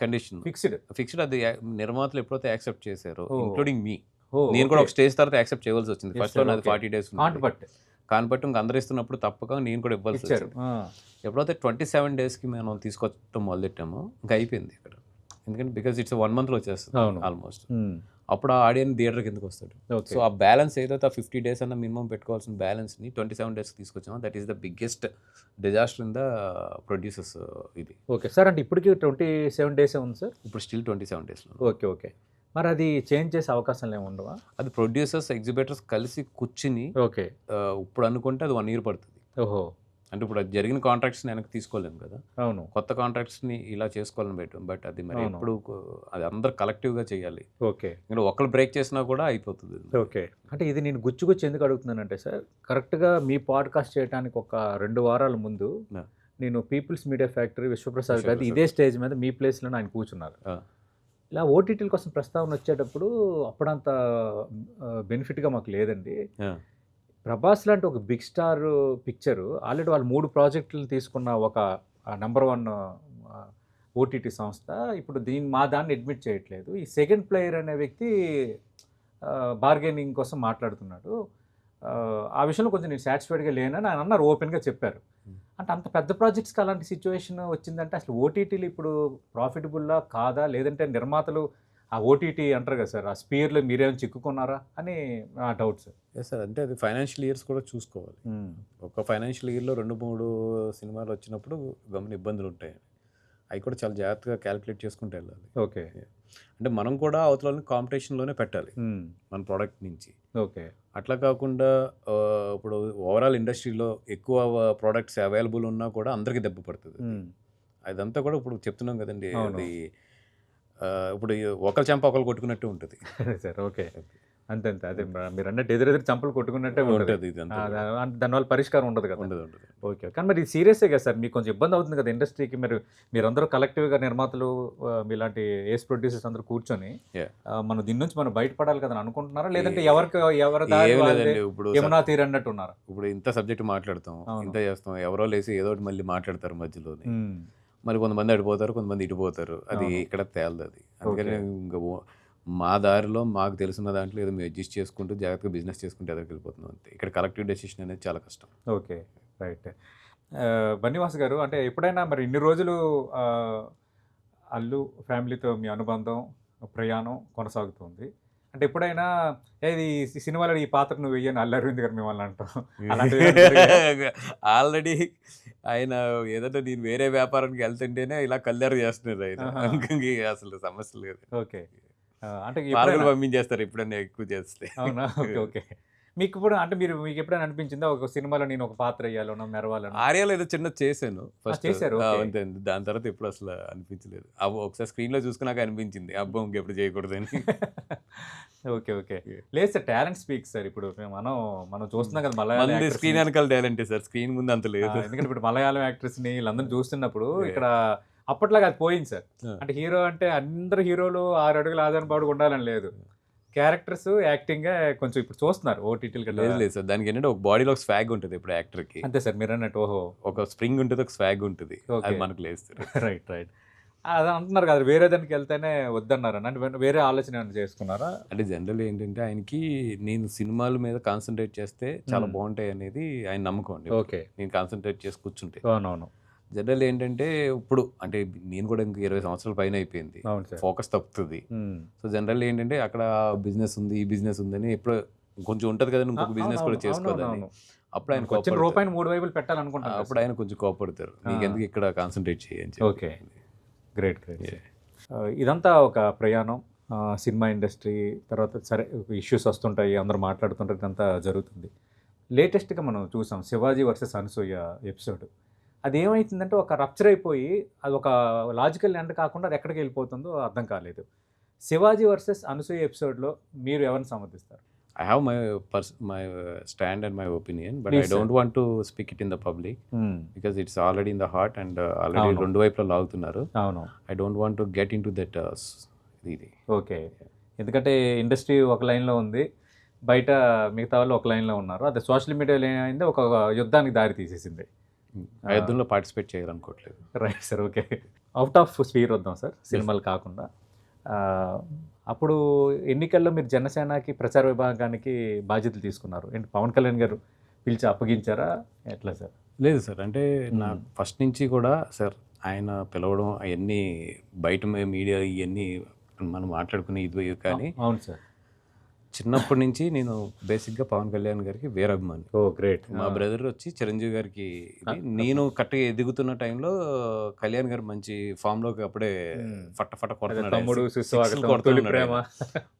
Condition fixed. అది నిర్మాతలు ఎప్పుడైతే యాక్సెప్ట్ చేశారో, Oh. ఇంక్లూడింగ్ మీ, నేను కూడా ఒక స్టేజ్ తర్వాత యాక్సెప్ట్ చేయవలసి వచ్చింది. ఫస్ట్ లో నాది 40 days కాన్పట్టు ఇంకా అందరూ ఇస్తున్నప్పుడు తప్పక నేను కూడా ఇవ్వాల్సి వచ్చింది. ఎప్పుడైతే 27 daysకి మనం తీసుకొచ్చడం మొదలెట్టామో ఇంకా అయిపోయింది ఇక్కడ. ఎందుకంటే బికాజ్ ఇట్స్ 1 monthలో వచ్చేస్తుంది ఆల్మోస్ట్. అప్పుడు ఆ ఆడియన్స్ థియేటర్ కిందకి వస్తాడు. సో ఆ బ్యాలెన్స్ ఏదైతే 50 days అన్న మినిమం పెట్టుకోవాల్సిన బ్యాలెన్స్ని 27 daysకి తీసుకొచ్చామో that is the biggest disaster in the producers ఇది. Okay sir. అంటే ఇప్పటికి 27 days ఉంది సార్. ఇప్పుడు స్టిల్ 27 days. ఓకే. ఓకే. మరి అది చేంజ్ చేసే అవకాశాలు ఏమి ఉండవా? అది ప్రొడ్యూసర్స్ ఎగ్జిబిటర్స్ కలిసి కూర్చుని ఓకే ఇప్పుడు అనుకుంటే అది 1 year పడుతుంది. ఓహో. అంటే ఇప్పుడు అది జరిగిన కాంట్రాక్ట్స్ని వెనక్కి తీసుకోలేము కదా. అవును. కొత్త కాంట్రాక్ట్స్ని ఇలా చేసుకోవాలని పెట్టాం. బట్ అది మరి ఎప్పుడు అది అందరు కలెక్టివ్గా చేయాలి. ఓకే. ఇంకా ఒకళ్ళు బ్రేక్ చేసినా కూడా అయిపోతుంది. ఓకే. అంటే ఇది నేను గుచ్చి ఎందుకు అడుగుతున్నానంటే సార్, కరెక్ట్గా మీ పాడ్కాస్ట్ చేయడానికి ఒక 2 వారాల ముందు నేను పీపుల్స్ మీడియా ఫ్యాక్టరీ విశ్వప్రసాద్ గారి ఇదే స్టేజ్ మీద మీ ప్లేస్లో ఆయన కూర్చున్నారు. ఇలా ఓటీటీల కోసం ప్రస్తావన వచ్చేటప్పుడు అప్పుడంత బెనిఫిట్గా మాకు లేదండి. ప్రభాస్ లాంటి ఒక బిగ్ స్టార్ పిక్చరు ఆల్రెడీ వాళ్ళు 3 ప్రాజెక్టులు తీసుకున్న ఒక నెంబర్ 1 ఓటీటీ సంస్థ ఇప్పుడు మా దాన్ని అడ్మిట్ చేయట్లేదు. ఈ సెకండ్ ప్లేయర్ అనే వ్యక్తి బార్గెనింగ్ కోసం మాట్లాడుతున్నాడు. ఆ విషయంలో కొంచెం నేను సాటిస్ఫైడ్గా లేనని ఆయన అన్నారు, ఓపెన్గా చెప్పారు. అంటే అంత పెద్ద ప్రాజెక్ట్స్కి అలాంటి సిచ్యువేషన్ వచ్చిందంటే అసలు ఓటీటీలు ఇప్పుడు ప్రాఫిటబుల్లా కాదా, లేదంటే నిర్మాతలు ఆ ఓటీటీ అంటారు కదా సార్, ఆ స్పీర్లో మీరేమైనా చిక్కుకున్నారా అని నా డౌట్ సార్. Yes sir. అంటే అది ఫైనాన్షియల్ ఇయర్స్ కూడా చూసుకోవాలి. ఒక ఫైనాన్షియల్ ఇయర్లో 2-3 సినిమాలు వచ్చినప్పుడు గమని ఇబ్బందులు ఉంటాయి. అవి కూడా చాలా జాగ్రత్తగా క్యాలిక్యులేట్ చేసుకుంటూ వెళ్ళాలి. ఓకే. అంటే మనం కూడా అవతలని కాంపిటీషన్లోనే పెట్టాలి మన ప్రోడక్ట్ నుంచి. ఓకే. అట్లా కాకుండా ఇప్పుడు ఓవరాల్ ఇండస్ట్రీలో ఎక్కువ ప్రోడక్ట్స్ అవైలబుల్ ఉన్నా కూడా అందరికీ దెబ్బ పడుతుంది. అదంతా కూడా ఇప్పుడు చెప్తున్నాం కదండి, అది ఇప్పుడు ఒకరి చెంప ఒకరు కొట్టుకున్నట్టు ఉంటుంది సార్. ఓకే. అంతే అదే మీరు అన్నట్టు ఎదురెదురు చంపలు కొట్టుకున్నట్టే ఉంటుంది. దానివల్ల పరిష్కారం ఉండదు కదా. ఉండదు. ఓకే. కానీ మరి సీరియస్సే కదా సార్, మీకు కొంచెం ఇబ్బంది అవుతుంది కదా ఇండస్ట్రీకి. మీరందరూ కలెక్టివ్గా నిర్మాతలు మీలాంటి ఏస్ ప్రొడ్యూసర్స్ అందరూ కూర్చొని మనం దీని నుంచి మనం బయటపడాలి కదా అని అనుకుంటున్నారా, లేదంటే ఇప్పుడు ఏమన్నా తీరన్నట్టు ఉన్నారా? ఇప్పుడు ఇంత సబ్జెక్ట్ మాట్లాడతాం, ఇంత చేస్తాం, ఎవరో లేసి ఏదో ఒకటి మళ్ళీ మాట్లాడతారు మధ్యలోనే. మరి కొంతమంది అడిపోతారు, కొంతమంది ఇటుపోతారు. అది ఇక్కడ తేలదు. అది అందుకని ఇంకా మా దారిలో మాకు తెలిసిన దాంట్లో ఏదో మేము అడ్జస్ట్ చేసుకుంటూ జాగ్రత్తగా బిజినెస్ చేసుకుంటూ ఎదురుకు వెళ్ళిపోతున్నాం అంతే. ఇక్కడ కలెక్టివ్ డెసిషన్ అనేది చాలా కష్టం. ఓకే. రైట్. బన్నివాస్ గారు, అంటే ఎప్పుడైనా మరి ఇన్ని రోజులు అల్లు ఫ్యామిలీతో మీ అనుబంధం ప్రయాణం కొనసాగుతుంది. అంటే ఎప్పుడైనా ఏది సినిమాలో ఈ పాత్ర నువ్వు వెయ్యని అల్లు అరవింద్ గారు మిమ్మల్ని అంటాం ఆల్రెడీ ఆయన ఏదంటే నేను వేరే వ్యాపారానికి వెళ్తుంటేనే ఇలా కల్లారు చేస్తున్నారు ఆయన. అసలు సమస్య లేదు. ఓకే. అంటే పంపించేస్తారు ఎప్పుడైనా ఎక్కువ చేస్తే. అవునా? ఓకే. ఓకే. మీకు ఇప్పుడు అంటే మీకు ఎప్పుడైనా అనిపించిందా ఒక సినిమాలో నేను ఒక పాత్ర వేయాలనో మెరవాలనో? ఆర్యాలో ఏదో చిన్న చేశాను ఫస్ట్. చేశారు. అంతే. దాని తర్వాత ఎప్పుడు అసలు అనిపించలేదు. ఒకసారి స్క్రీన్లో చూసుకున్నాక అనిపించింది అబ్బా ఇంకెప్పుడు చేయకూడదని. ఓకే. ఓకే. లేదు సార్, టాలెంట్ స్పీక్ సార్. ఇప్పుడు మనం చూస్తున్నాం కదా మలయాళం స్క్రీన్ వెనకాల టాలెంట్ సార్, స్క్రీన్ ముందు అంత లేదు. ఎందుకంటే ఇప్పుడు మలయాళం యాక్టర్స్ని వీళ్ళందరూ చూస్తున్నప్పుడు ఇక్కడ అప్పట్లాగా అది పోయింది సార్. అంటే హీరో అంటే అందరు హీరోలు 6 అడుగుల ఆధారం పాడు ఉండాలని లేదు. క్యారెక్టర్స్ యాక్టింగ్ కొంచెం ఇప్పుడు చూస్తున్నారు ఓటీటీలు. లేదు సార్, దానికి ఏంటంటే ఒక బాడీలో ఒక స్వాగ్ ఉంటుంది ఇప్పుడు యాక్టర్కి. అంతే సార్, మీరు అన్నట్టు. ఓహో. ఒక స్ప్రింగ్ ఉంటుంది, ఒక స్వాగ్ ఉంటుంది, అది మనకు లేదు. రైట్. అది అంటున్నారు కదా, వేరే దానికి వెళ్తేనే వద్దన్నారు అంటే వేరే ఆలోచన ఏమైనా చేసుకున్నారా? అంటే జనరల్ ఏంటంటే ఆయనకి నేను సినిమాల మీద కాన్సన్ట్రేట్ చేస్తే చాలా బాగుంటాయి అనేది ఆయన నమ్మకం అండి. ఓకే. నేను కాన్సన్ట్రేట్ చేసి కూర్చుంటే. అవునవును. జనరల్ ఏంటంటే ఇప్పుడు అంటే నేను కూడా ఇంకా 20 సంవత్సరాల పైన అయిపోయింది, ఫోకస్ తప్పుతుంది. సో జనరల్ ఏంటంటే అక్కడ బిజినెస్ ఉంది, ఈ బిజినెస్ ఉందని ఎప్పుడు కొంచెం ఉంటుంది కదా, ఇంకొక బిజినెస్ కూడా చేసుకోవాలని. అప్పుడు ఆయన రూపాయిని 3 వైపులు పెట్టాలనుకుంటారు. అప్పుడు ఆయన కొంచెం కోపడతారు, నీకు ఎందుకు ఇక్కడ కాన్సన్ట్రేట్ చేయండి. ఓకే. గ్రేట్. ఇదంతా ఒక ప్రయాణం. సినిమా ఇండస్ట్రీ తర్వాత సరే ఇష్యూస్ వస్తుంటాయి, అందరూ మాట్లాడుతుంటారు, ఇదంతా జరుగుతుంది. లేటెస్ట్గా మనం చూసాం శివాజీ వర్సెస్ అనసూయ ఎపిసోడ్. అది ఏమైతుందంటే ఒక రప్చర్ అయిపోయి అది ఒక లాజికల్ ఎండ్ కాకుండా అది ఎక్కడికి వెళ్ళిపోతుందో అర్థం కాలేదు. శివాజీ వర్సెస్ అనసూయ ఎపిసోడ్లో మీరు ఎవరిని సమర్థిస్తారు? I have my stand and my opinion, but Please, I don't want to speak it in the public because it's already in the heart and already అవును. రెండు వైపులా లాగుతున్నారు. అవును, I don't want to get into that ఇది. Okay. ఎందుకంటే industry ఒక లైన్లో ఉంది, బయట మిగతా వాళ్ళు ఒక లైన్లో ఉన్నారు. అదే సోషల్ మీడియాలో ఏమైంది, ఒక యుద్ధానికి దారి తీసేసింది. ఆ యుద్ధంలో పార్టిసిపేట్ చేయాలనుకోవట్లేదు. Right sir, okay. Out of sphere వద్దాం సార్, సినిమాలు కాకుండా. అప్పుడు ఎన్నికల్లో మీరు జనసేనకి ప్రచార విభాగానికి బాధ్యతలు తీసుకున్నారు. ఏంటి పవన్ కళ్యాణ్ గారు పిలిచి అప్పగించారా ఎట్లా సార్? లేదు సార్, అంటే నాకు ఫస్ట్ నుంచి కూడా సార్ ఆయన పిలవడం అవన్నీ బయట మీడియా ఇవన్నీ మనం మాట్లాడుకునే ఇది కానీ అవును సార్, చిన్నప్పటి నుంచి నేను బేసిక్గా పవన్ కళ్యాణ్ గారికి వీరాభిమాని. ఓ గ్రేట్. మా బ్రదర్ వచ్చి చిరంజీవి గారికి ఇది. నేను కరెక్ట్గా ఎదుగుతున్న టైంలో కళ్యాణ్ గారు మంచి ఫామ్లోకి అప్పుడే ఫట్ట తమ్ముడు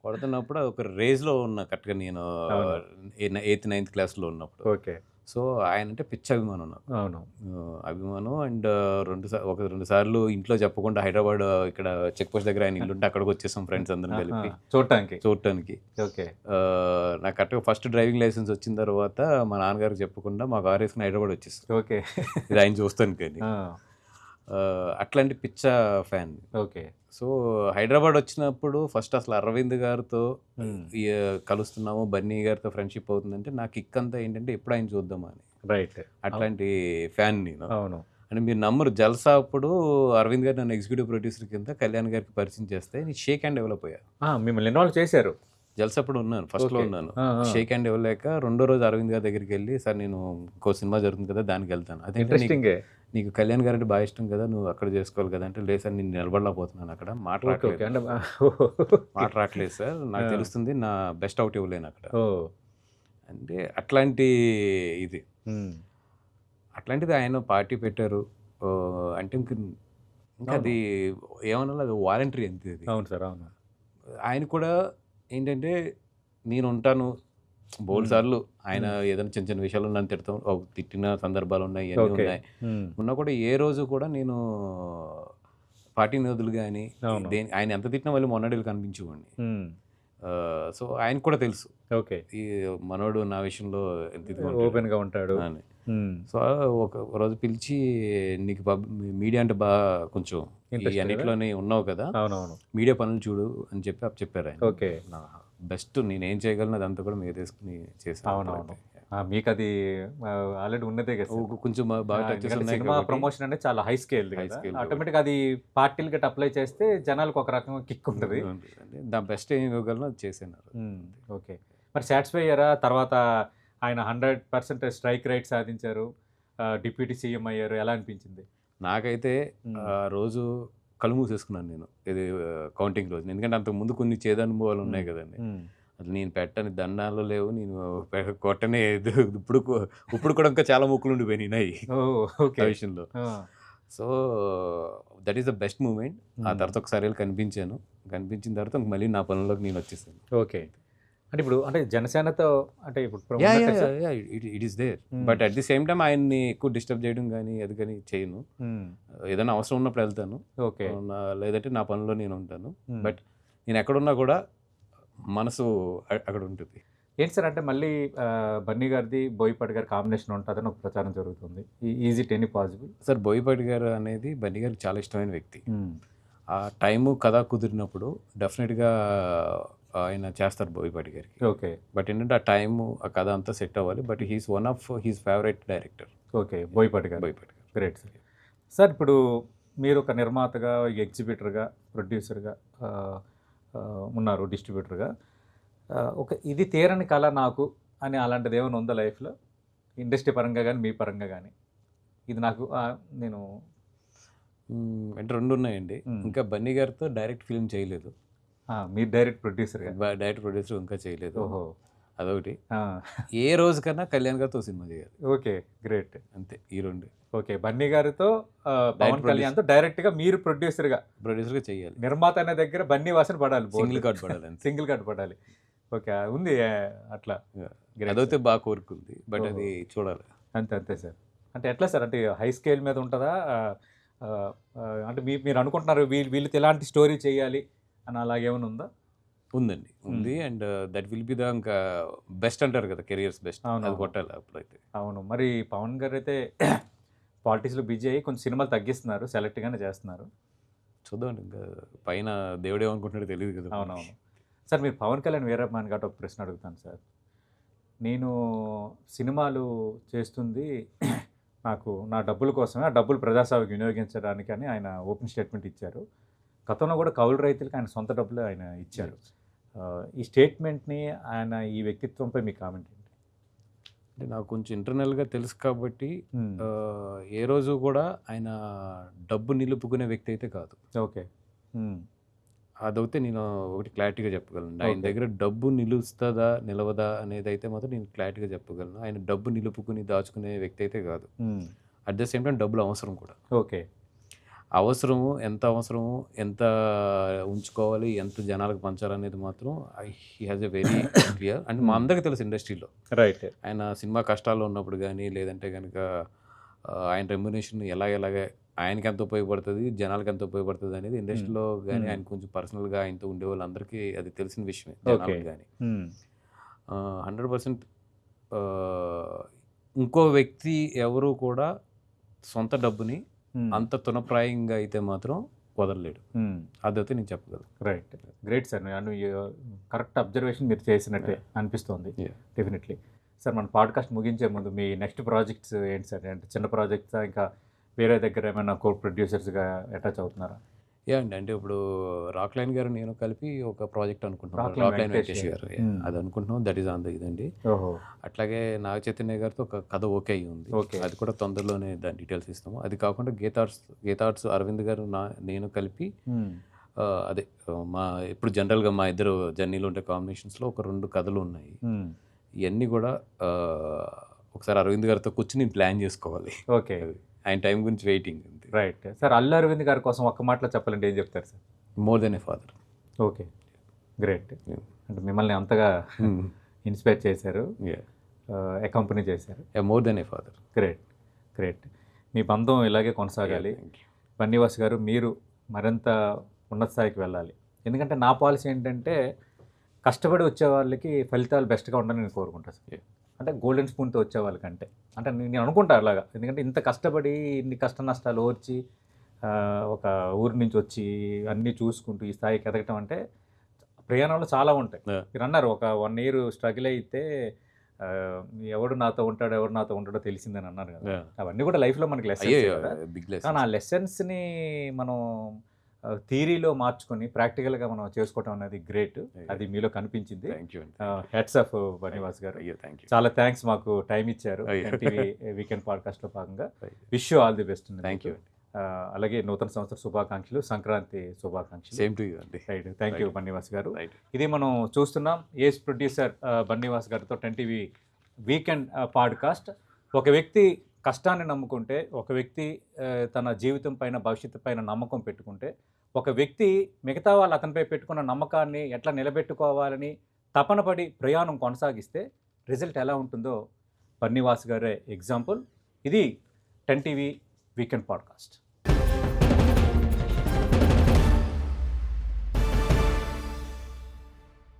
కొడుతున్నప్పుడు ఒక రేజ్లో ఉన్న కరెక్ట్గా నేను 8th 9th క్లాస్లో ఉన్నప్పుడు. ఓకే. సో ఆయన అంటే పిచ్చి అభిమానం నాకు. అవును, అభిమానం. అండ్ రెండు సార్లు ఇంట్లో చెప్పకుండా హైదరాబాద్ ఇక్కడ చెక్ పోస్ట్ దగ్గర ఆయన ఇల్లుంటే అక్కడికి వచ్చేసాం ఫ్రెండ్స్ అందరం కలిపి చూడటానికి. ఓకే. నాకు కరెక్ట్గా ఫస్ట్ డ్రైవింగ్ లైసెన్స్ వచ్చిన తర్వాత మా నాన్నగారికి చెప్పకుండా మా కారు వేసుకుని హైదరాబాద్ వచ్చేస్తాం. ఓకే. ఇది ఆయన చూస్తాను కానీ అట్లాంటి పిచ్చ ఫ్యాన్. ఓకే. సో హైదరాబాద్ వచ్చినప్పుడు ఫస్ట్ అసలు అరవింద్ గారితో కలుస్తున్నాము, బన్నీ గారితో ఫ్రెండ్షిప్ అవుతుందంటే నాకు ఇక్కంతా ఏంటంటే ఎప్పుడు ఆయన చూద్దామా అని. రైట్. అట్లాంటి ఫ్యాన్ నేను. అవును. అంటే మీరు నమ్మరు, జల్సా అప్పుడు అరవింద్ గారు నన్ను ఎగ్జిక్యూటివ్ ప్రొడ్యూసర్ కింద కళ్యాణ్ గారికి పరిచయం చేస్తే నేను షేక్ హ్యాండ్ డెవలప్ అయ్యా. మిమ్మల్ని ఇన్వాల్వ్ చేశారు? జల్సా అప్పుడు ఉన్నాను, ఫస్ట్లో ఉన్నాను. షేక్ హ్యాండ్ ఇవ్వలేక రెండో రోజు అరవింద్ గారి దగ్గరికి వెళ్ళి, సార్ నేను ఇంకో సినిమా జరుగుతుంది కదా దానికి వెళ్తాను, అదే నీకు కళ్యాణ్ గారు అంటే బాగా ఇష్టం కదా, నువ్వు అక్కడ చేసుకోవాలి కదా అంటే, లేదు సార్ నేను నిలబడలేకపోతున్నాను అక్కడ, మాట్లాడలేదు సార్, నాకు తెలుస్తుంది నా బెస్ట్ అవుట్ ఇవ్వలేను అక్కడ అంటే. అట్లాంటిది ఆయన పార్టీ పెట్టారు అంటే ఇంకా అది ఏమన్నా అది వాలంటరీ అంతే అది. అవును సార్, అవును. ఆయన కూడా ఏంటంటే నేను ఉంటాను బోల్డ్ సార్లు, ఆయన ఏదైనా చిన్న చిన్న విషయాలు నన్ను తిట్టిన సందర్భాలు ఉన్నాయి, ఇవన్నీ ఉన్నాయి. ఉన్నా కూడా ఏ రోజు కూడా నేను పార్టీ నిధులు కానీ ఆయన ఎంత తిట్టినా మళ్ళీ మొన్నడీలు కనిపించేవాడిని. సో ఆయన కూడా తెలుసు, ఓకే ఈ మనోడు నా విషయంలో ఎంత ఓపెన్గా ఉంటాడు అని. సో ఒక రోజు పిలిచి, నీకు మీడియా అంటే బాగా కొంచెం అన్నిట్లోనే ఉన్నావు కదా, మీడియా పనులు చూడు అని చెప్పారు ఆయన. ఓకే. బెస్ట్ నేనేం చేయగలను అదంతా కూడా మీరు తీసుకుని చేశాను. మీకు అది ఆల్రెడీ ఉన్నదే కదా, కొంచెం బాగా సినిమా ప్రమోషన్ అంటే చాలా హై స్కేల్, ఆటోమేటిక్గా అది పార్టీలు గట్రా అప్లై చేస్తే జనాలకు ఒక రకంగా కిక్ ఉంటుంది. దాని బెస్ట్ ఏం ఇవ్వగలను అది చేశాను. ఓకే. మరి సాటిస్ఫై అయ్యారా? తర్వాత ఆయన 100% స్ట్రైక్ రైట్ సాధించారు, డిప్యూటీ సీఎం అయ్యారు, ఎలా అనిపించింది? నాకైతే ఆ రోజు కళ్ళు మూసేసుకున్నాను నేను, ఇది కౌంటింగ్ రోజు. ఎందుకంటే అంతకు ముందు కొన్ని చేదనుభవాలు ఉన్నాయి కదండి, అది నేను పెట్టని దండాలు లేవు, నేను కొట్టనే ఇప్పుడు కూడా ఇంకా చాలా ముక్కులు ఉండిపోయినాయి ఆ విషయంలో. So that is the best moment. ఆ తర్వాత ఒకసారి వెళ్ళి కనిపించిన తర్వాత మళ్ళీ నా పనుల్లోకి నేను వచ్చేసాను. ఓకే. అంటే ఇప్పుడు అంటే జనసేనతో అంటే ఇప్పుడు it is there, but at the same time ఆయన్ని ఎక్కువ డిస్టర్బ్ చేయడం కానీ అది కానీ చేయను. ఏదైనా అవసరం ఉన్నప్పుడు వెళ్తాను, ఓకే, లేదంటే నా పనిలో నేను ఉంటాను. బట్ నేను ఎక్కడున్నా కూడా మనసు అక్కడ ఉంటుంది. ఏంటి సార్ అంటే మళ్ళీ బన్నీ గారిది బోయపాటి గారి కాంబినేషన్ ఉంటుందని ఒక ప్రచారం జరుగుతుంది, is it any possible? Sir Boyapati గారు అనేది బన్నీ గారికి చాలా ఇష్టమైన వ్యక్తి. ఆ టైము కథ కుదిరినప్పుడు డెఫినెట్గా ఆయన చేస్తారు బోయపాటి గారికి. ఓకే. బట్ ఏంటంటే ఆ టైము ఆ కథ అంతా సెట్ అవ్వాలి. But he's one of his favourite director. Okay, Boyapati garu. Great sir. Sir ఇప్పుడు మీరు ఒక నిర్మాతగా, ఎగ్జిబిటర్గా, ప్రొడ్యూసర్గా ఉన్నారు, డిస్ట్రిబ్యూటర్గా. ఒక ఇది తీరని కళ నాకు అని అలాంటిది ఏమైనా ఉందా లైఫ్లో, ఇండస్ట్రీ పరంగా కానీ మీ పరంగా కానీ? ఇది నాకు నేను అంటే రెండు ఉన్నాయండి. ఇంకా బన్నీ గారితో డైరెక్ట్ ఫిల్మ్ చేయలేదు. మీరు డైరెక్ట్ ప్రొడ్యూసర్ ఇంకా చేయలేదు. ఓహో, అదొకటి. ఏ రోజు కన్నా కళ్యాణ్ గారితో సినిమా చేయాలి. Okay, great. అంతే, ఈ రెండు. ఓకే, బన్నీ గారితో పవన్ కళ్యాణ్తో డైరెక్ట్గా మీరు ప్రొడ్యూసర్గా చేయాలి. నిర్మాత అనే దగ్గర బన్నీ వాసన పడాలి, సింగిల్ కార్డ్ పడాలి. సింగిల్ కార్డ్ పడాలి. ఓకే, ఉంది అట్లా. అదైతే బాగా కోరుకుంది, బట్ అది చూడాలి. అంతే సార్. అంటే ఎట్లా సార్, అంటే హై స్కేల్ మీద ఉంటుందా? ఆ, అంటే మీరు అనుకుంటున్నారు వీళ్ళతో ఎలాంటి స్టోరీ చేయాలి అని అలాగేమైనా ఉందా? ఉందండి, ఉంది. And that will be the ఇంకా బెస్ట్ అంటారు కదా, కెరియర్స్ బెస్ట్, అవును, అది కొట్టాలి అప్పుడైతే. అవును. మరి పవన్ గారు అయితే పాలిటిక్స్లో బిజీ అయ్యి కొంచెం సినిమాలు తగ్గిస్తున్నారు, సెలెక్ట్గానే చేస్తున్నారు. చూద్దామండి, ఇంకా పైన దేవుడు ఏమనుకుంటున్నాడో తెలియదు కదా. అవునవును. సార్, మీరు పవన్ కళ్యాణ్ వీరభిమాని కాబట్టి ఒక ప్రశ్న అడుగుతాను సార్. నేను సినిమాలు చేస్తుంది నాకు నా డబ్బుల కోసమే, ఆ డబ్బులు ప్రజాసేవకు వినియోగించడానికి అని ఆయన ఓపెన్ స్టేట్మెంట్ ఇచ్చారు. గతంలో కూడా కౌలు రైతులకు ఆయన సొంత డబ్బులు ఆయన ఇచ్చారు. ఈ స్టేట్మెంట్ని, ఆయన ఈ వ్యక్తిత్వంపై మీ కామెంట్ ఏంటి? అంటే నాకు కొంచెం ఇంటర్నల్గా తెలుసు కాబట్టి ఏ రోజు కూడా ఆయన డబ్బు నిలుపుకునే వ్యక్తి అయితే కాదు. ఓకే. అదైతే నేను ఒకటి క్లారిటీగా చెప్పగలను. ఆయన దగ్గర డబ్బు నిలుస్తుందా నిలవదా అనేది అయితే మాత్రం నేను క్లారిటీగా చెప్పగలను. ఆయన డబ్బు నిలుపుకుని దాచుకునే వ్యక్తి అయితే కాదు. అట్ ద సేమ్ టైం డబ్బులు అవసరం కూడా. ఓకే. అవసరము, ఎంత ఉంచుకోవాలి, ఎంత జనాలకు పంచాలనేది మాత్రం he has a very clear. And మా అందరికీ తెలుసు ఇండస్ట్రీలో. రైట్. ఆయన సినిమా కష్టాల్లో ఉన్నప్పుడు కానీ, లేదంటే కనుక ఆయన రెమ్యునేషన్ ఎలాగ ఆయనకి ఎంత ఉపయోగపడుతుంది, జనాలకి ఎంత ఉపయోగపడుతుంది అనేది ఇండస్ట్రీలో కానీ, ఆయన కొంచెం పర్సనల్గా ఆయనతో ఉండే వాళ్ళందరికీ అది తెలిసిన విషయమే. జనాలకు కానీ 100% ఇంకో వ్యక్తి ఎవరు కూడా సొంత డబ్బుని అంత తునప్రాయంగా అయితే మాత్రం వదలలేడు. అదైతే నేను చెప్పగలను. Right. Great sir. Correct observation మీరు చేసినట్టే అనిపిస్తుంది. డెఫినెట్లీ. సార్, మన పాడ్కాస్ట్ ముగించే ముందు మీ నెక్స్ట్ ప్రాజెక్ట్స్ ఏంటి సార్? అంటే చిన్న ప్రాజెక్ట్సా, ఇంకా వేరే దగ్గర ఏమైనా కో ప్రొడ్యూసర్స్గా అటాచ్ అవుతున్నారా? అండి, అంటే ఇప్పుడు రాక్లైన్ గారు నేను కలిపి ఒక ప్రాజెక్ట్ అనుకుంటున్నాం. రాక్లైన్ వెంకటేష్ గారు అది అనుకుంటున్నాం. దట్ ఈస్ ఆన్ ద ఇదండి. అట్లాగే నాగ చైతన్య గారితో ఒక కథ ఓకే అయ్యి ఉంది. అది కూడా తొందరలోనే దాని డీటెయిల్స్ ఇస్తాము. అది కాకుండా గీతార్ట్స్ అరవింద్ గారు నేను కలిపి అదే మా ఇప్పుడు జనరల్గా మా ఇద్దరు జర్నీలో ఉండే కాంబినేషన్స్లో ఒక 2 కథలు ఉన్నాయి. ఇవన్నీ కూడా ఒకసారి అరవింద్ గారితో కూర్చొని నేను ప్లాన్ చేసుకోవాలి. ఓకే. ఆయన టైం గురించి waiting. Right. Sir, Allu Aravind గారి కోసం ఒక్క మాటలో చెప్పాలంటే ఏం చెప్తారు సార్? More than a father. Okay. Great. అంటే మిమ్మల్ని అంతగా ఇన్స్పైర్ చేశారు, అకంపెనీ చేశారు. More than a father. Great. మీ బంధం ఇలాగే కొనసాగాలి. బన్నీవాస్ గారు, మీరు మరింత ఉన్నత స్థాయికి వెళ్ళాలి. ఎందుకంటే నా పాలసీ ఏంటంటే, కష్టపడి వచ్చే వాళ్ళకి ఫలితాలు బెస్ట్గా ఉండాలని నేను కోరుకుంటాను సార్. అంటే గోల్డెన్ స్పూన్తో వచ్చే వాళ్ళకంటే, అంటే నేను అనుకుంటా అలాగా. ఎందుకంటే ఇంత కష్టపడి ఇన్ని కష్ట నష్టాలు ఓర్చి ఒక ఊరి నుంచి వచ్చి అన్నీ చూసుకుంటూ ఈ స్థాయికి ఎదగటం అంటే ప్రయాణంలో చాలా ఉంటాయి. మీరు అన్నారు ఒక 1 year స్ట్రగుల్ అయితే ఎవడు నాతో ఉంటాడో తెలిసిందని అన్నారు కదా. అవన్నీ కూడా లైఫ్లో మనకి లెసన్స్. కానీ ఆ లెసన్స్ని మనం థియరీలో మార్చుకొని ప్రాక్టికల్గా మనం చేసుకోవటం అనేది గ్రేట్. అది మీలో కనిపించింది. హెడ్స్ ఆఫ్ బన్నీవాస్ గారు. చాలా థ్యాంక్స్, మాకు టైం ఇచ్చారు వీకెండ్ పాడ్కాస్ట్లో భాగంగా. Wish you all the best. Thank you. అలాగే నూతన సంవత్సర శుభాకాంక్షలు, సంక్రాంతి శుభాకాంక్షలు. సేమ్ టు యూ అండి. రైట్. థ్యాంక్ యూ బన్నీవాస్ గారు. ఇది మనం చూస్తున్నాం ఏజ్ ప్రొడ్యూసర్ బన్నీవాస్ గారితో 10TV వీకెండ్ పాడ్కాస్ట్. ఒక వ్యక్తి కష్టాన్ని నమ్ముకుంటే, ఒక వ్యక్తి తన జీవితం పైన, భవిష్యత్తు పైన నమ్మకం పెట్టుకుంటే, ఒక వ్యక్తి మిగతా వాళ్ళు అతనిపై పెట్టుకున్న నమ్మకాన్ని ఎట్లా నిలబెట్టుకోవాలని తపన పడి ప్రయాణం కొనసాగిస్తే రిజల్ట్ ఎలా ఉంటుందో బన్నీవాస్ గారే ఎగ్జాంపుల్. ఇది 10TV వీకెండ్ పాడ్కాస్ట్.